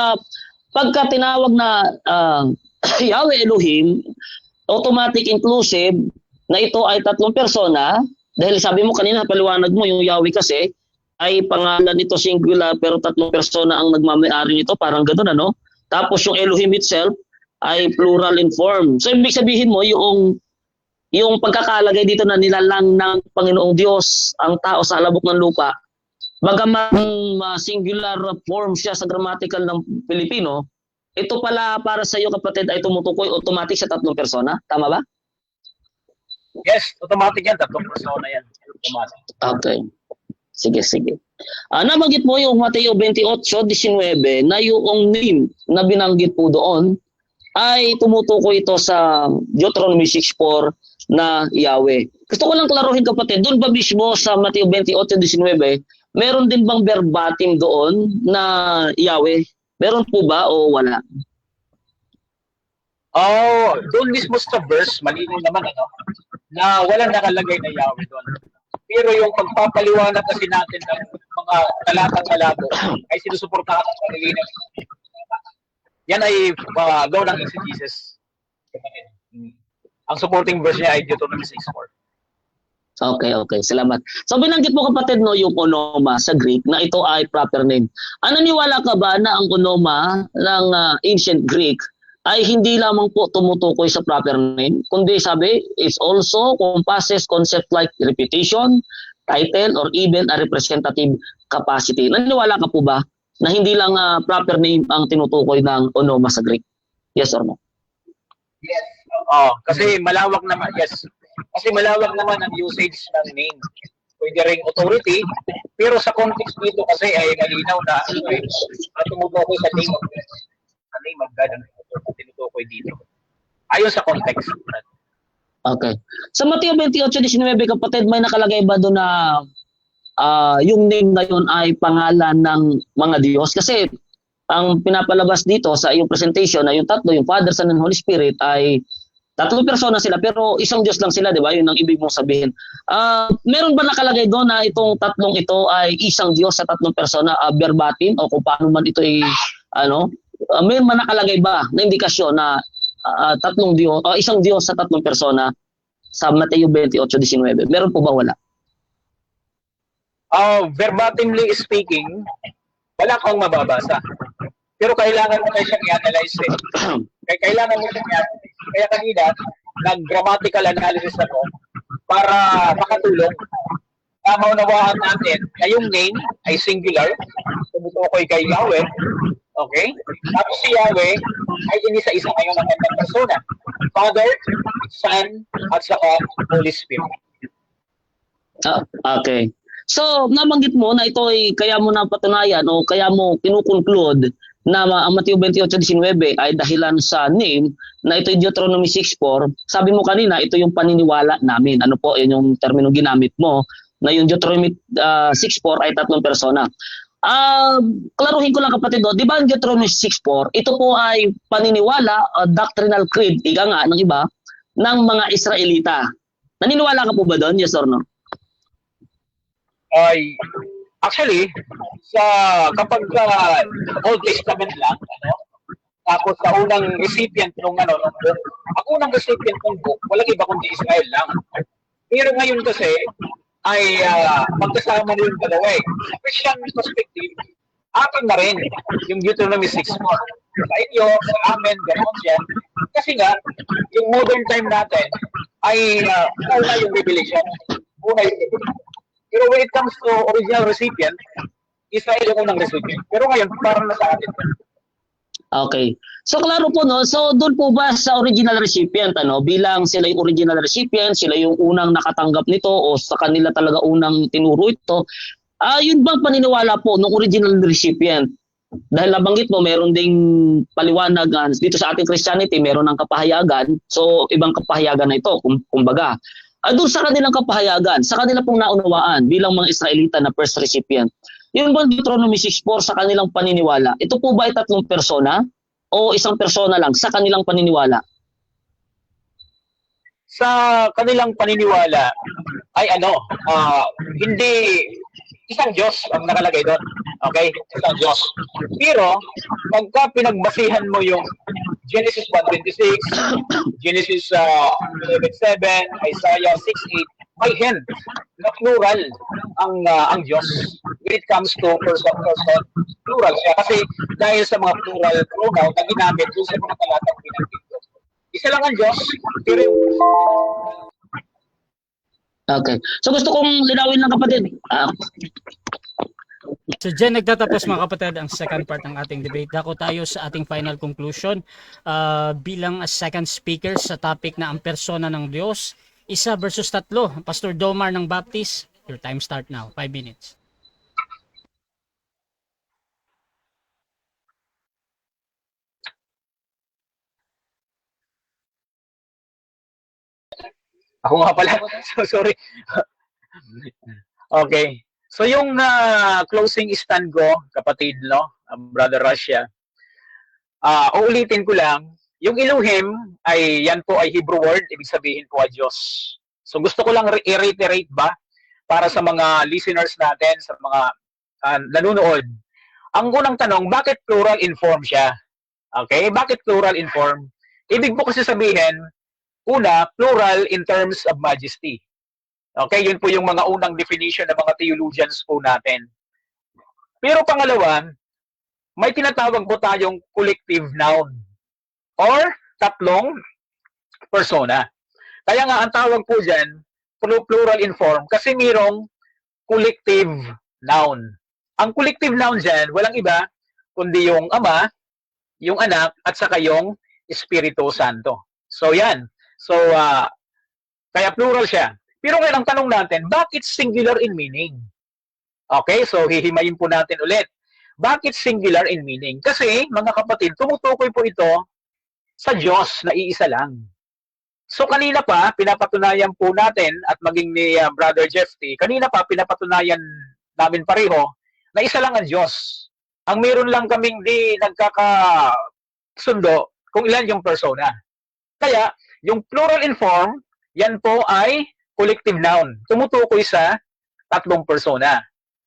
pagka tinawag na Yahweh Elohim, automatic inclusive, na ito ay tatlong persona, dahil sabi mo kanina, paliwanag mo, yung Yahweh kasi, ay pangalan nito singular, pero tatlong persona ang nagmamayari nito, parang gano'n, ano? Tapos yung Elohim itself, ay plural in form. So, ibig sabihin mo, yung pagkakalagay dito na nilalang ng Panginoong Diyos, ang tao sa alabok ng lupa, bagamat singular form siya sa grammatical ng Pilipino, ito pala para sa iyo kapatid ay tumutukoy automatic sa tatlong persona. Tama ba? Yes, automatic yan. Tatlong persona yan. Automatic. Okay. Sige. Nabanggit mo yung Mateo 28:19 na yung name na binanggit po doon ay tumutukoy ito sa Deuteronomy 6:4 na Yahweh. Gusto ko lang klaruhin kapatid, doon ba mismo sa Mateo 28:19, meron din bang verbatim doon na Yahweh? Meron po ba o wala? Doon mismo sa verse, malinaw naman na walang nakalagay na Yahweh doon. Pero yung pagpapaliwanag kasi natin ng mga talatang malabo ay sinusuportahan ng panilinaw. Yan ay gawa ng exegesis. Ang supporting verse niya ay Deuteronomy 6:4. Okay. Salamat. So binanggit mo kapatid no yung onoma sa Greek na ito ay proper name. Naniniwala ka ba na ang onoma ng ancient Greek ay hindi lamang po tumutukoy sa proper name, kundi sabi, it's also compasses concept like reputation, title, or even a representative capacity. Naniniwala ka po ba na hindi lang proper name ang tinutukoy ng onoma sa Greek? Yes or no? Yes. Kasi malawak naman, yes. Kasi malawak naman ang usage ng name. Pwede ring authority, pero sa context dito kasi ay malinaw na tumutukoy sa name of God. Sa name of God ang tinutukoy dito. Ayon sa context. Okay. Sa Mateo 28:19 kapatid, may nakalagay ba doon na yung name na yun ay pangalan ng mga Diyos? Kasi ang pinapalabas dito sa iyong presentation na yung tatlo, yung Father, Son, and Holy Spirit ay tatlong persona sila pero isang Diyos lang sila, di ba? Yun ang ibig mong sabihin. Meron ba nakalagay doon na itong tatlong ito ay isang Diyos sa tatlong persona, verbatim o kung paano man ito ay meron ba nakalagay ba na indikasyon na tatlong Diyos, isang Diyos sa tatlong persona sa Mateo 28:19? Meron po ba wala? Verbatimly speaking, wala kang mababasa. Pero kailangan mo kayo siyang i-analyze Kailangan mo siyang i-analyze. Kaya kanina, nag-grammatical analysis ako para makatulong na maunawaan natin na yung name ay singular, tumutukoy kay Yahweh, okay? Tapos si Yahweh ay inisa-isa ngayon ng kanyang persona. Father, Son, at saka Holy Spirit. Okay. So, nabanggit mo na ito ay kaya mo napatunayan o kaya mo kinukonclude na ang Mateo 28:19 ay dahilan sa name na ito yung Deuteronomy 6:4. Sabi mo kanina, ito yung paniniwala namin. Ano po, yun yung termino ginamit mo na yung Deuteronomy 6:4 ay tatlong persona. Klaruhin ko lang kapatid, di ba ang Deuteronomy 6:4, ito po ay paniniwala, doctrinal creed, ika nga ng iba, ng mga Israelita. Naniniwala ka po ba doon? Yes or no? Actually, kapag Old Testament lang, Tapos sa unang recipient ng book, ang unang recipient ng book, walang iba kundi Israel lang. Pero ngayon kasi, ay magkasama na yung dalawa eh. Sa Christian perspective, atin na rin yung Deuteronomy 6:4. Sa inyo, sa amin, ganoon siya. Kasi nga, yung modern time natin ay una yung revelation. Una yung revelation. Pero when it comes to original recipient, Israel yung unang recipient. Pero ngayon, parang nasa atin. Okay. So klaro po no. So doon po ba sa original recipient bilang sila yung original recipient, sila yung unang nakatanggap nito o sa kanila talaga unang tinuro ito, yun bang paniniwala po ng original recipient? Dahil nabanggit mo meron ding paliwanag dito sa ating Christianity, meron ng kapahayagan. So ibang kapahayagan na ito kumbaga. Doon sa kanilang kapahayagan, sa kanila pong naunawaan bilang mga Israelita na first recipient. Yung bang Deuteronomy 6:4 sa kanilang paniniwala, ito po ba ay tatlong persona o isang persona lang sa kanilang paniniwala? Sa kanilang paniniwala ay hindi isang Diyos ang nakalagay doon. Okay? Isang Diyos. Pero pagka pinagbasihan mo yung Genesis 1:26, Genesis 11:7, Isaiah 6:8, may hint na plural ang Diyos. When it comes to person, plural siya. Kasi dahil sa mga plural pronoun na ginamit doon sa mga talatang pinanggit ko. Isa lang ang Diyos, pero Okay. So gusto kong linawin ng kapatid. So dyan nagtatapos mga kapatid ang second part ng ating debate. Dako tayo sa ating final conclusion bilang second speaker sa topic na ang persona ng Diyos. 1 versus 3. Pastor Domar ng Baptist, your time start now. 5 minutes. ako nga pala. So, sorry. Okay. So yung closing stand ko, kapatid, Brother Russia, uulitin ko lang, yung Elohim ay yan po ay Hebrew word, ibig sabihin po ay Diyos. So gusto ko lang i-reiterate ba para sa mga listeners natin, sa mga nanonood. Ang unang tanong, bakit plural in form siya? Okay? Bakit plural in form? Ibig po kasi sabihin, una, plural in terms of majesty. Okay? Yun po yung mga unang definition ng mga theologians po natin. Pero pangalawa, may tinatawag po tayong collective noun or tatlong persona. Kaya nga ang tawag po dyan, plural in form, kasi mayroong collective noun. Ang collective noun dyan, walang iba, kundi yung Ama, yung Anak, at saka yung Espiritu Santo. So yan. So, kaya plural siya. Pero ngayon ang tanong natin, bakit singular in meaning? Okay, so hihimayin po natin ulit. Bakit singular in meaning? Kasi, mga kapatid, tumutukoy po ito sa Diyos na iisa lang. So kanina pa, pinapatunayan po natin at maging ni Brother Jeff T, kanina pa pinapatunayan namin pareho na isa lang ang Diyos. Ang meron lang kaming di nagkakasundo kung ilan yung persona. Kaya, yung plural in form, yan po ay collective noun. Tumutukoy sa tatlong persona.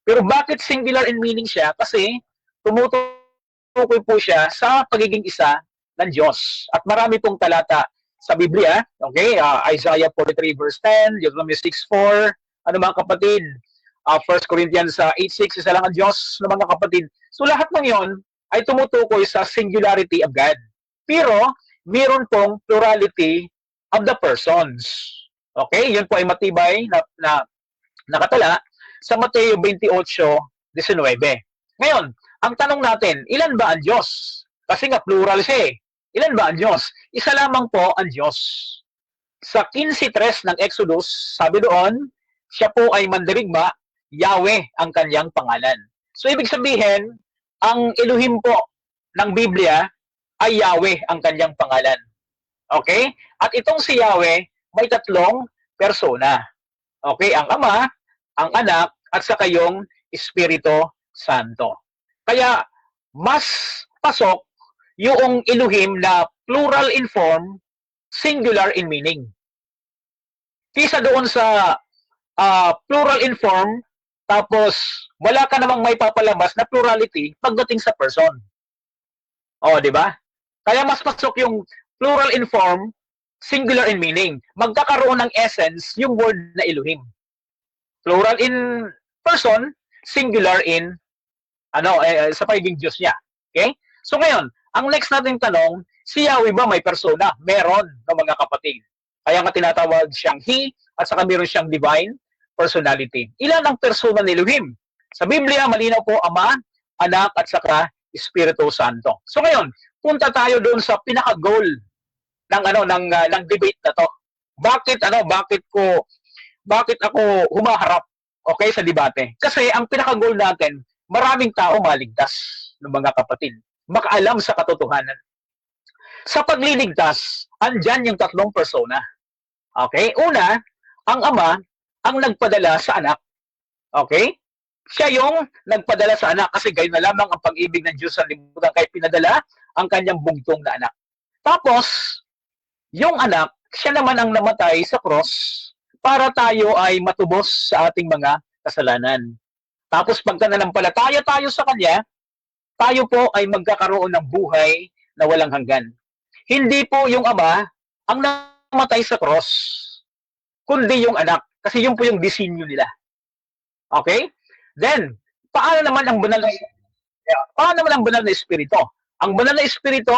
Pero bakit singular in meaning siya? Kasi tumutukoy po siya sa pagiging isa ng Diyos. At marami pong talata sa Biblia, okay? Isaiah 43 verse 10, Deuteronomy 6:4, mga kapatid? 1 Corinthians 8:6, isa lang ang Diyos ng mga kapatid. So lahat ng yon ay tumutukoy sa singularity of God. Pero meron pong plurality of the persons. Okay? Yun po ay matibay na nakatala sa Mateo 28:19. Ngayon, ang tanong natin, ilan ba ang Diyos? Kasi nga plural siya eh. Ilan ba ang Diyos? Isa lamang po ang Diyos. Sa 15:3 ng Exodus, sabi doon, siya po ay mandirigma, Yahweh ang kanyang pangalan. So ibig sabihin, ang Elohim po ng Biblia ay Yahweh ang kanyang pangalan. Okay? At itong si Yahweh may tatlong persona. Okay? Ang Ama, ang Anak, at saka yung Espiritu Santo. Kaya, mas pasok yung Elohim na plural in form, singular in meaning. Kisa doon sa plural in form, tapos wala ka namang may papalabas na plurality pagdating sa person. O, di ba? Kaya mas pasok yung plural in form, singular in meaning. Magkakaroon ng essence yung word na Elohim. Plural in person, singular in sa pagiging Diyos niya. Okay? So ngayon, ang next nating tanong, si Yahweh ba may persona? Meron, no, mga kapatid. Kaya nga tinatawag siyang He at saka meron siyang divine personality. Ilan ang persona ni Elohim? Sa Biblia, malinaw po Ama, Anak at saka Espiritu Santo. So ngayon, punta tayo doon sa pinaka-goal ng debate na to. Bakit ako humaharap sa debate? Kasi ang pinaka-goal natin, maraming tao maligtas ng mga kapatid. Makaalam sa katotohanan. Sa pagliligtas, andyan yung tatlong persona. Okay? Una, ang Ama ang nagpadala sa anak. Okay? Siya yung nagpadala sa anak kasi gayon na lamang ang pag-ibig ng Diyos sa libutan kaya pinadala ang kanyang bugtong na anak. Tapos, yung anak, siya naman ang namatay sa cross para tayo ay matubos sa ating mga kasalanan. Tapos pagka nanampalataya tayo sa Kanya, tayo po ay magkakaroon ng buhay na walang hanggan. Hindi po yung Ama ang namatay sa cross, kundi yung anak. Kasi yun po yung disenyo nila. Okay? Then, paano naman ang banal na Espiritu? Ang banal na Espiritu,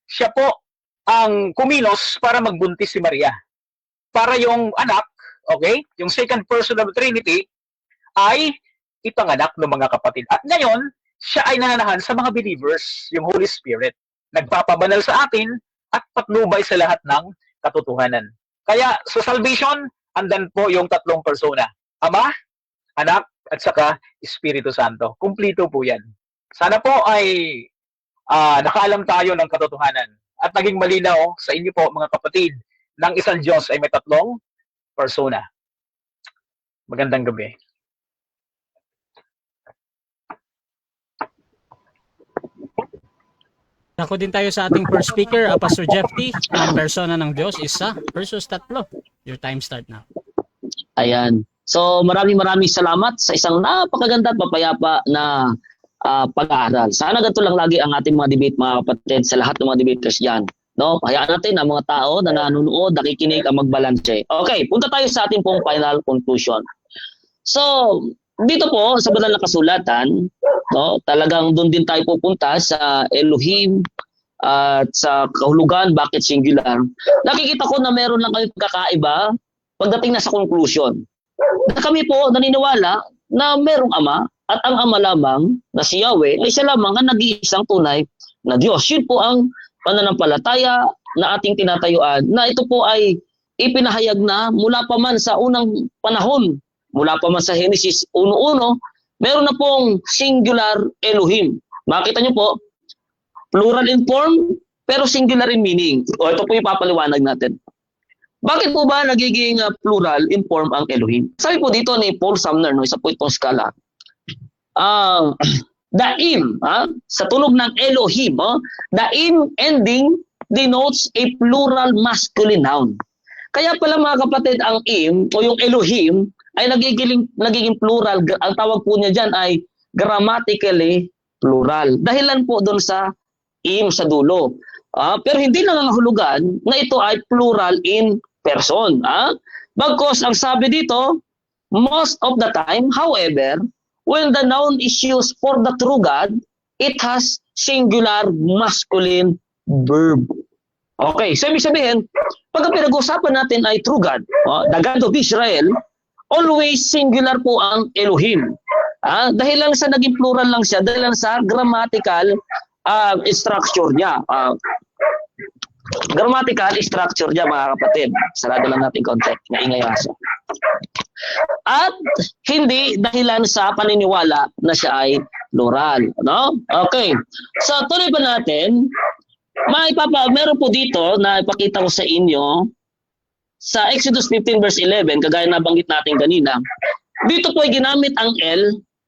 siya po ang kumilos para magbuntis si Maria. Para yung anak, okay, yung second person of the Trinity, ay ipanganak ng mga kapatid. At ngayon, siya ay nananahan sa mga believers, yung Holy Spirit. Nagpapabanal sa atin at patnubay sa lahat ng katotohanan. Kaya sa salvation, andan po yung tatlong persona. Ama, Anak, at saka Espiritu Santo. Kumplito po yan. Sana po ay nakaalam tayo ng katotohanan at naging malinaw sa inyo po mga kapatid ng isang Diyos ay may tatlong persona. Magandang gabi. Nako din tayo sa ating first speaker, Pastor Jeff T. Ang persona ng Diyos, isa versus tatlo. Your time start now. Ayan. So maraming salamat sa isang napakaganda at mapayapa na pag-aaral. Sana ganito lang lagi ang ating mga debate mga kapatid sa lahat ng mga debaters dyan. No? Hayaan natin ang mga tao na nanonood, nakikinig ang magbalanse. Okay, punta tayo sa ating pong final conclusion. So, dito po sa banal na kasulatan, no, talagang doon din tayo pupunta sa Elohim at sa kahulugan, bakit singular. Nakikita ko na meron lang kami pagkakaiba pagdating na sa conclusion. Kami po naniniwala na merong Ama at ang Ama lamang na si Yahweh ay siya lamang ang nag-iisang tunay na Diyos. Yun po ang pananampalataya na ating tinatayuan na ito po ay ipinahayag na mula pa man sa unang panahon, mula pa man sa Genesis 1:1, meron na pong singular Elohim. Makita niyo po, plural in form pero singular in meaning. O ito po ipapaliwanag natin. Bakit po ba nagiging plural in form ang Elohim? Sabi po dito ni Paul Sumner, no, isa po itong skala. The im, sa tunog ng Elohim, the im ending denotes a plural masculine noun. Kaya pala mga kapatid, ang im o yung Elohim ay nagiging plural. Ang tawag po niya dyan ay grammatically plural. Dahilan po doon sa im sa dulo. Pero hindi nangangahulugan na ito ay plural in person. Bagkus ang sabi dito, most of the time, however, when the noun is used for the true God, it has singular masculine verb. Okay, so ibig sabihin, pag pinag-usapan natin ay true God, the God of Israel, always singular po ang Elohim. Dahil lang sa naging plural lang siya, dahil lang sa grammatical structure niya. Grammatical structure niya mga kapatid. Sarado lang natin konti. Naingay aso. At hindi dahilan sa paniniwala na siya ay plural. No? Okay. So tuloy pa natin. Meron po dito na ipakita ko sa inyo sa Exodus 15 verse 11, kagaya nabanggit natin kanina. Dito po ay ginamit ang L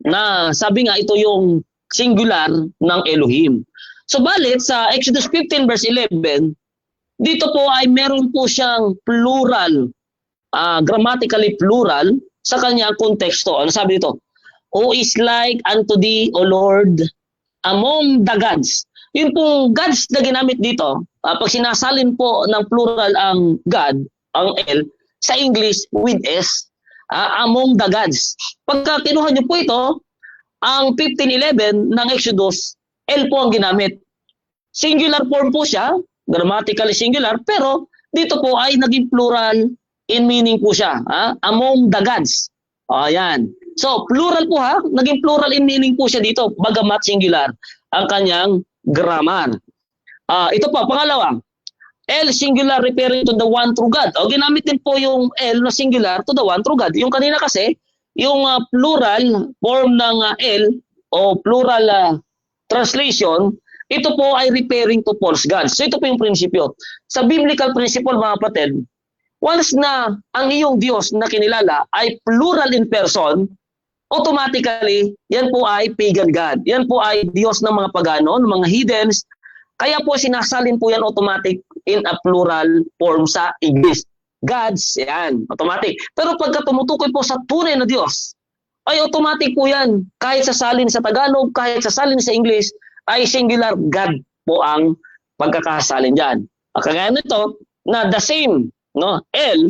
na sabi nga ito yung singular ng Elohim. So balit sa Exodus 15 verse 11, dito po ay meron po siyang plural, grammatically plural sa kanyang konteksto. Ano sabi dito? Who is like unto thee, O Lord, among the gods. Yun pong gods na ginamit dito, pag sinasalin po ng plural ang God, ang L, sa English with S, among the gods. Pagka kinuha niyo po ito, ang 15:11 ng Exodus, L po ang ginamit. Singular form po siya, grammatically singular, pero dito po ay naging plural in meaning po siya. Among the gods. Ayan. So, plural po naging plural in meaning po siya dito, bagamat singular ang kanyang grammar. Ito po, pangalawa, L singular referring to the one true God. Ginamit din po yung L na singular to the one true God. Yung kanina kasi, yung plural form ng L o plural translation, ito po ay referring to false gods. So ito po yung prinsipyo. Sa biblical principle mga kapatid, once na ang iyong Diyos na kinilala ay plural in person, automatically, yan po ay pagan God. Yan po ay Diyos ng mga pagano, ng mga heathens. Kaya po sinasalin po yan automatic in a plural form sa English. Gods, yan, automatic. Pero pagka tumutukoy po sa tunay na Diyos, ay automatic po yan. Kahit sasalin sa Tagalog, kahit sasalin sa English, ay singular God po ang pagkakasalin dyan. Kagaya nito, na the same, no, L,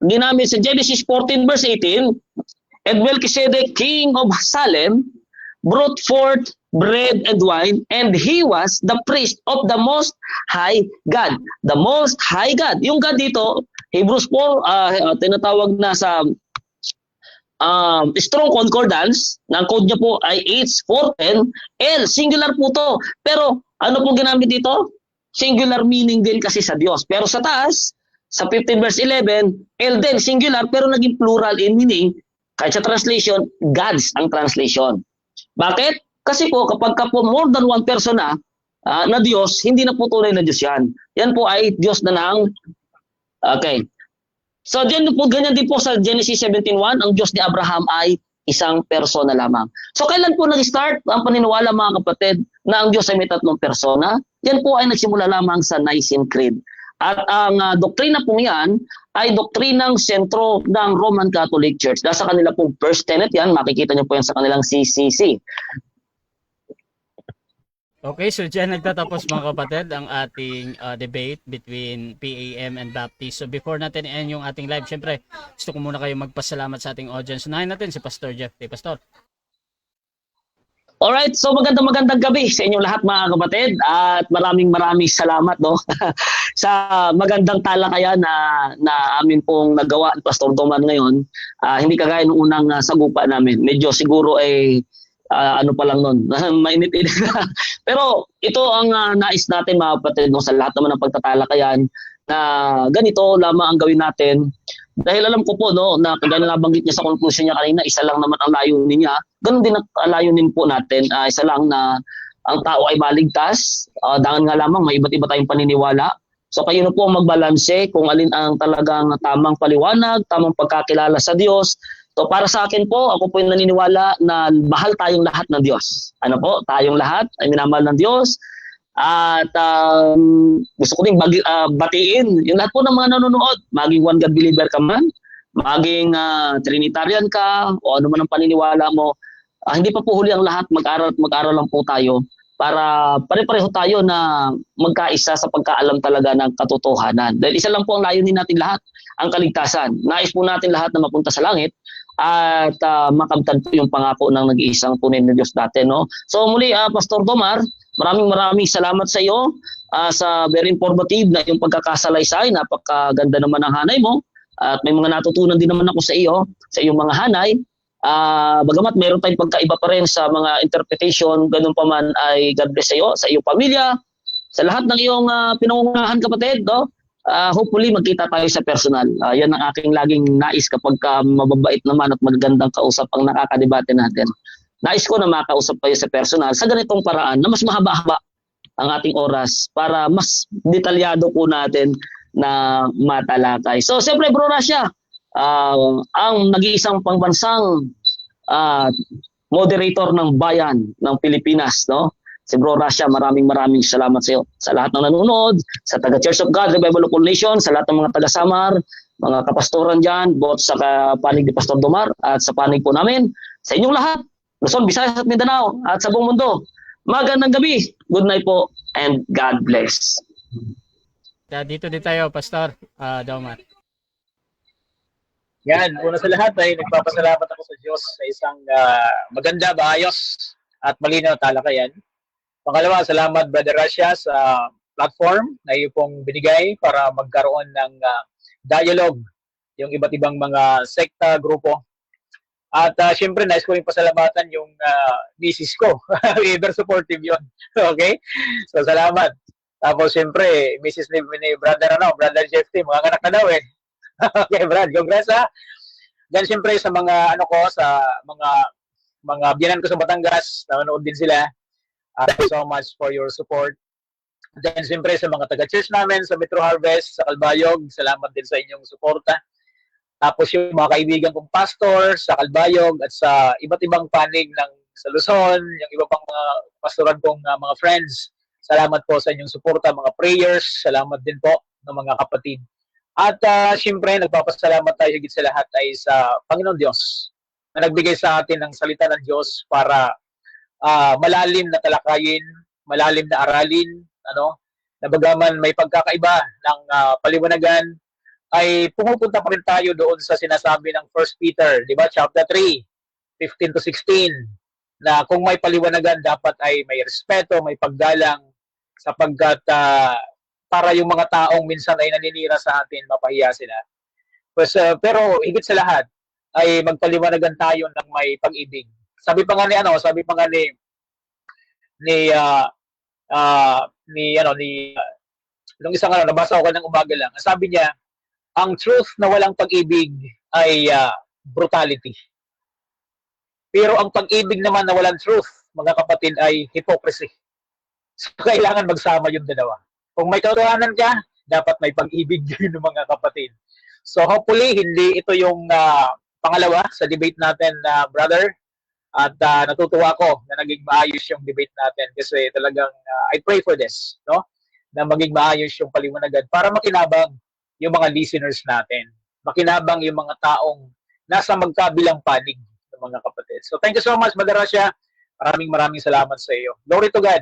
ginamit sa Genesis 14 verse 18, and Melchizedek, king of Salem, brought forth bread and wine, and he was the priest of the Most High God. The Most High God. Yung God dito, Hebrews 4, tinatawag na sa strong concordance, ng code niya po ay H410, L, singular po to. Pero ano po ginamit dito? Singular meaning din kasi sa Diyos. Pero sa taas, sa 15 verse 11, L din, singular, pero naging plural in meaning. Kahit sa translation, gods ang translation. Bakit? Kasi po, kapag po more than one person na Diyos, hindi na po tunay na Diyos yan. Yan po ay Diyos na ng... Okay. So, ganyan din po sa Genesis 17:1, ang Diyos ni Abraham ay isang persona lamang. So, kailan po nag-start ang paniniwala mga kapatid na ang Diyos ay may tatlong persona? Yan po ay nagsimula lamang sa Nicene Creed. At ang doktrina po yan ay doktrinang sentro ng Roman Catholic Church. Dahil sa kanila pong first tenet yan, makikita nyo po yan sa kanilang CCC. Okay, so dyan nagtatapos mga kapatid ang ating debate between PAM and Baptist. So before natin i-end yung ating live, syempre gusto ko muna kayo magpasalamat sa ating audience. Unahin natin si Pastor Jeff. Pastor. Alright, so magandang gabi sa inyong lahat mga kapatid at maraming salamat sa magandang talakayan na amin pong nagawa ni Pastor Domar ngayon. Hindi kagaya nung unang sagupa namin. Medyo siguro ay ano pa lang nun, mainit-init. Pero ito ang nais natin mga kapatid sa lahat naman ng pagtatalakayan na ganito lamang ang gawin natin. Dahil alam ko po na kagaya na nabanggit niya sa conclusion niya kanina, isa lang naman ang layunin niya. Ganun din ang layunin po natin, isa lang na ang tao ay maligtas. Dangan nga lamang may iba't iba tayong paniniwala. So kayo na po ang magbalanse kung alin ang talagang tamang paliwanag, tamang pagkakilala sa Diyos. So para sa akin po, ako po yung naniniwala na mahal tayong lahat ng Diyos. Ano po? Tayong lahat ay minamahal ng Diyos. At gusto ko din batiin yung lahat po ng mga nanonood. Maging one God believer ka man, maging Trinitarian ka, o ano man ang paniniwala mo. Hindi pa po huli ang lahat, mag-aral lang po tayo para pare-pareho tayo na magkaisa sa pagkaalam talaga ng katotohanan. Dahil isa lang po ang layunin natin lahat, ang kaligtasan. Nais po natin lahat na mapunta sa langit at makamtan po yung pangako ng nag-iisang tunay na Diyos natin. So muli, Pastor Domar, maraming salamat sa iyo sa very informative na yung pagkakasalaysay. Napakaganda naman ang hanay mo at may mga natutunan din naman ako sa iyo, sa iyong mga hanay. Bagamat meron tayong pagkaiba pa rin sa mga interpretation, ganun pa man ay God bless sa iyo, sa iyong pamilya, sa lahat ng iyong pinangungunahan kapatid. Hopefully magkita tayo sa personal. Yan ang aking laging nais kapag mababait naman at magandang kausap ang nakakadebate natin. Nais ko na makausap kayo sa personal sa ganitong paraan na mas mahaba-haba ang ating oras para mas detalyado po natin na matalakay. So siyempre Bro Rasha, ang nag-iisang pangbansang moderator ng bayan ng Pilipinas, si Bro Rasha, maraming salamat sa iyo. Sa lahat ng nanonood, sa taga Church of God, Revival of All Nations, sa lahat ng mga taga Samar, mga kapastoran dyan, both sa panig ni Pastor Domar at sa panig po namin, sa inyong lahat, Luzon, Visayas at Mindanao at sa buong mundo. Magandang gabi. Good night po and God bless. Dito din tayo, Pastor Domar. Yan, una sa lahat ay nagpapasalamat ako sa Diyos sa isang maganda, maayos at malinaw talakayan. Pangalawa, salamat Brother Russia sa platform na iyo pong binigay para magkaroon ng dialogue yung iba't ibang mga sekta, grupo. At syempre, nais ko rin pasalamatan yung misis ko. Ever supportive yun. Okay? So, salamat. Tapos, syempre, misis ni Brother Jeffy, mga anak na daw eh. Okay, Brad, congrats ha. Then siyempre sa mga sa mga biyanan ko sa Batangas, nanonood din sila. Thank you so much for your support. Then siyempre sa mga taga-church namin sa Metro Harvest, sa Calbayog, salamat din sa inyong suporta. Tapos yung mga kaibigan kong pastor sa Calbayog at sa iba't ibang panig ng sa Luzon, yung iba pang mga pastoran kong mga friends, salamat po sa inyong suporta, mga prayers, salamat din po ng mga kapatid. At siyempre, nagpapasalamat tayo higit sa lahat ay sa Panginoon Diyos na nagbigay sa atin ng salita ng Diyos para malalim na talakayin, malalim na aralin, na bagaman may pagkakaiba ng paliwanagan, ay pumupunta pa rin tayo doon sa sinasabi ng 1 Peter, di ba? Chapter 3, 15 to 16, na kung may paliwanagan, dapat ay may respeto, may paggalang, sapagkat para yung mga taong minsan ay naninira sa atin, mapahiya sila. Pero higit sa lahat, ay magpaliwanagan tayo ng may pag-ibig. Sabi pa nga nung isang nabasa ko ng umaga lang, sabi niya, ang truth na walang pag-ibig ay brutality. Pero ang pag-ibig naman na walang truth, mga kapatid, ay hypocrisy. So, kailangan magsama yung dalawa. Kung may katotohanan ka, dapat may pag-ibig din ng mga kapatid. So hopefully, hindi ito yung pangalawa sa debate natin, brother. At natutuwa ko na naging maayos yung debate natin kasi talagang I pray for this, na maging maayos yung paliwanagan para makinabang yung mga listeners natin. Makinabang yung mga taong nasa magkabilang panig ng mga kapatid. So thank you so much, Brother Russia. Maraming salamat sa iyo. Glory to God.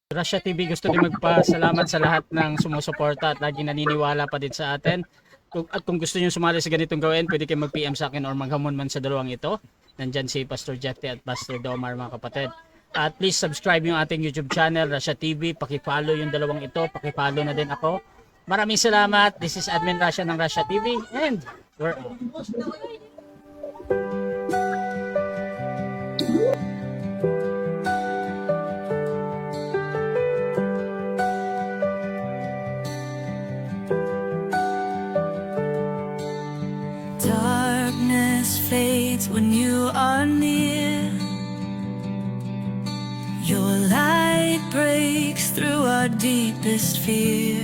Russia TV gusto din magpasalamat sa lahat ng sumusuporta at laging naniniwala pa din sa atin. At kung gusto niyo sumali sa ganitong gawin, pwede kayo mag-PM sa akin or maghamon man sa dalawang ito. Nandyan si Pastor Jeffy at Pastor Domar, mga kapatid. At please subscribe yung ating YouTube channel, Russia TV. Paki-follow yung dalawang ito. Paki-follow na din ako. Maraming salamat. This is Admin Russia ng Russia TV and we're out. Darkness fades when you are near. Your light breaks through our deepest fear.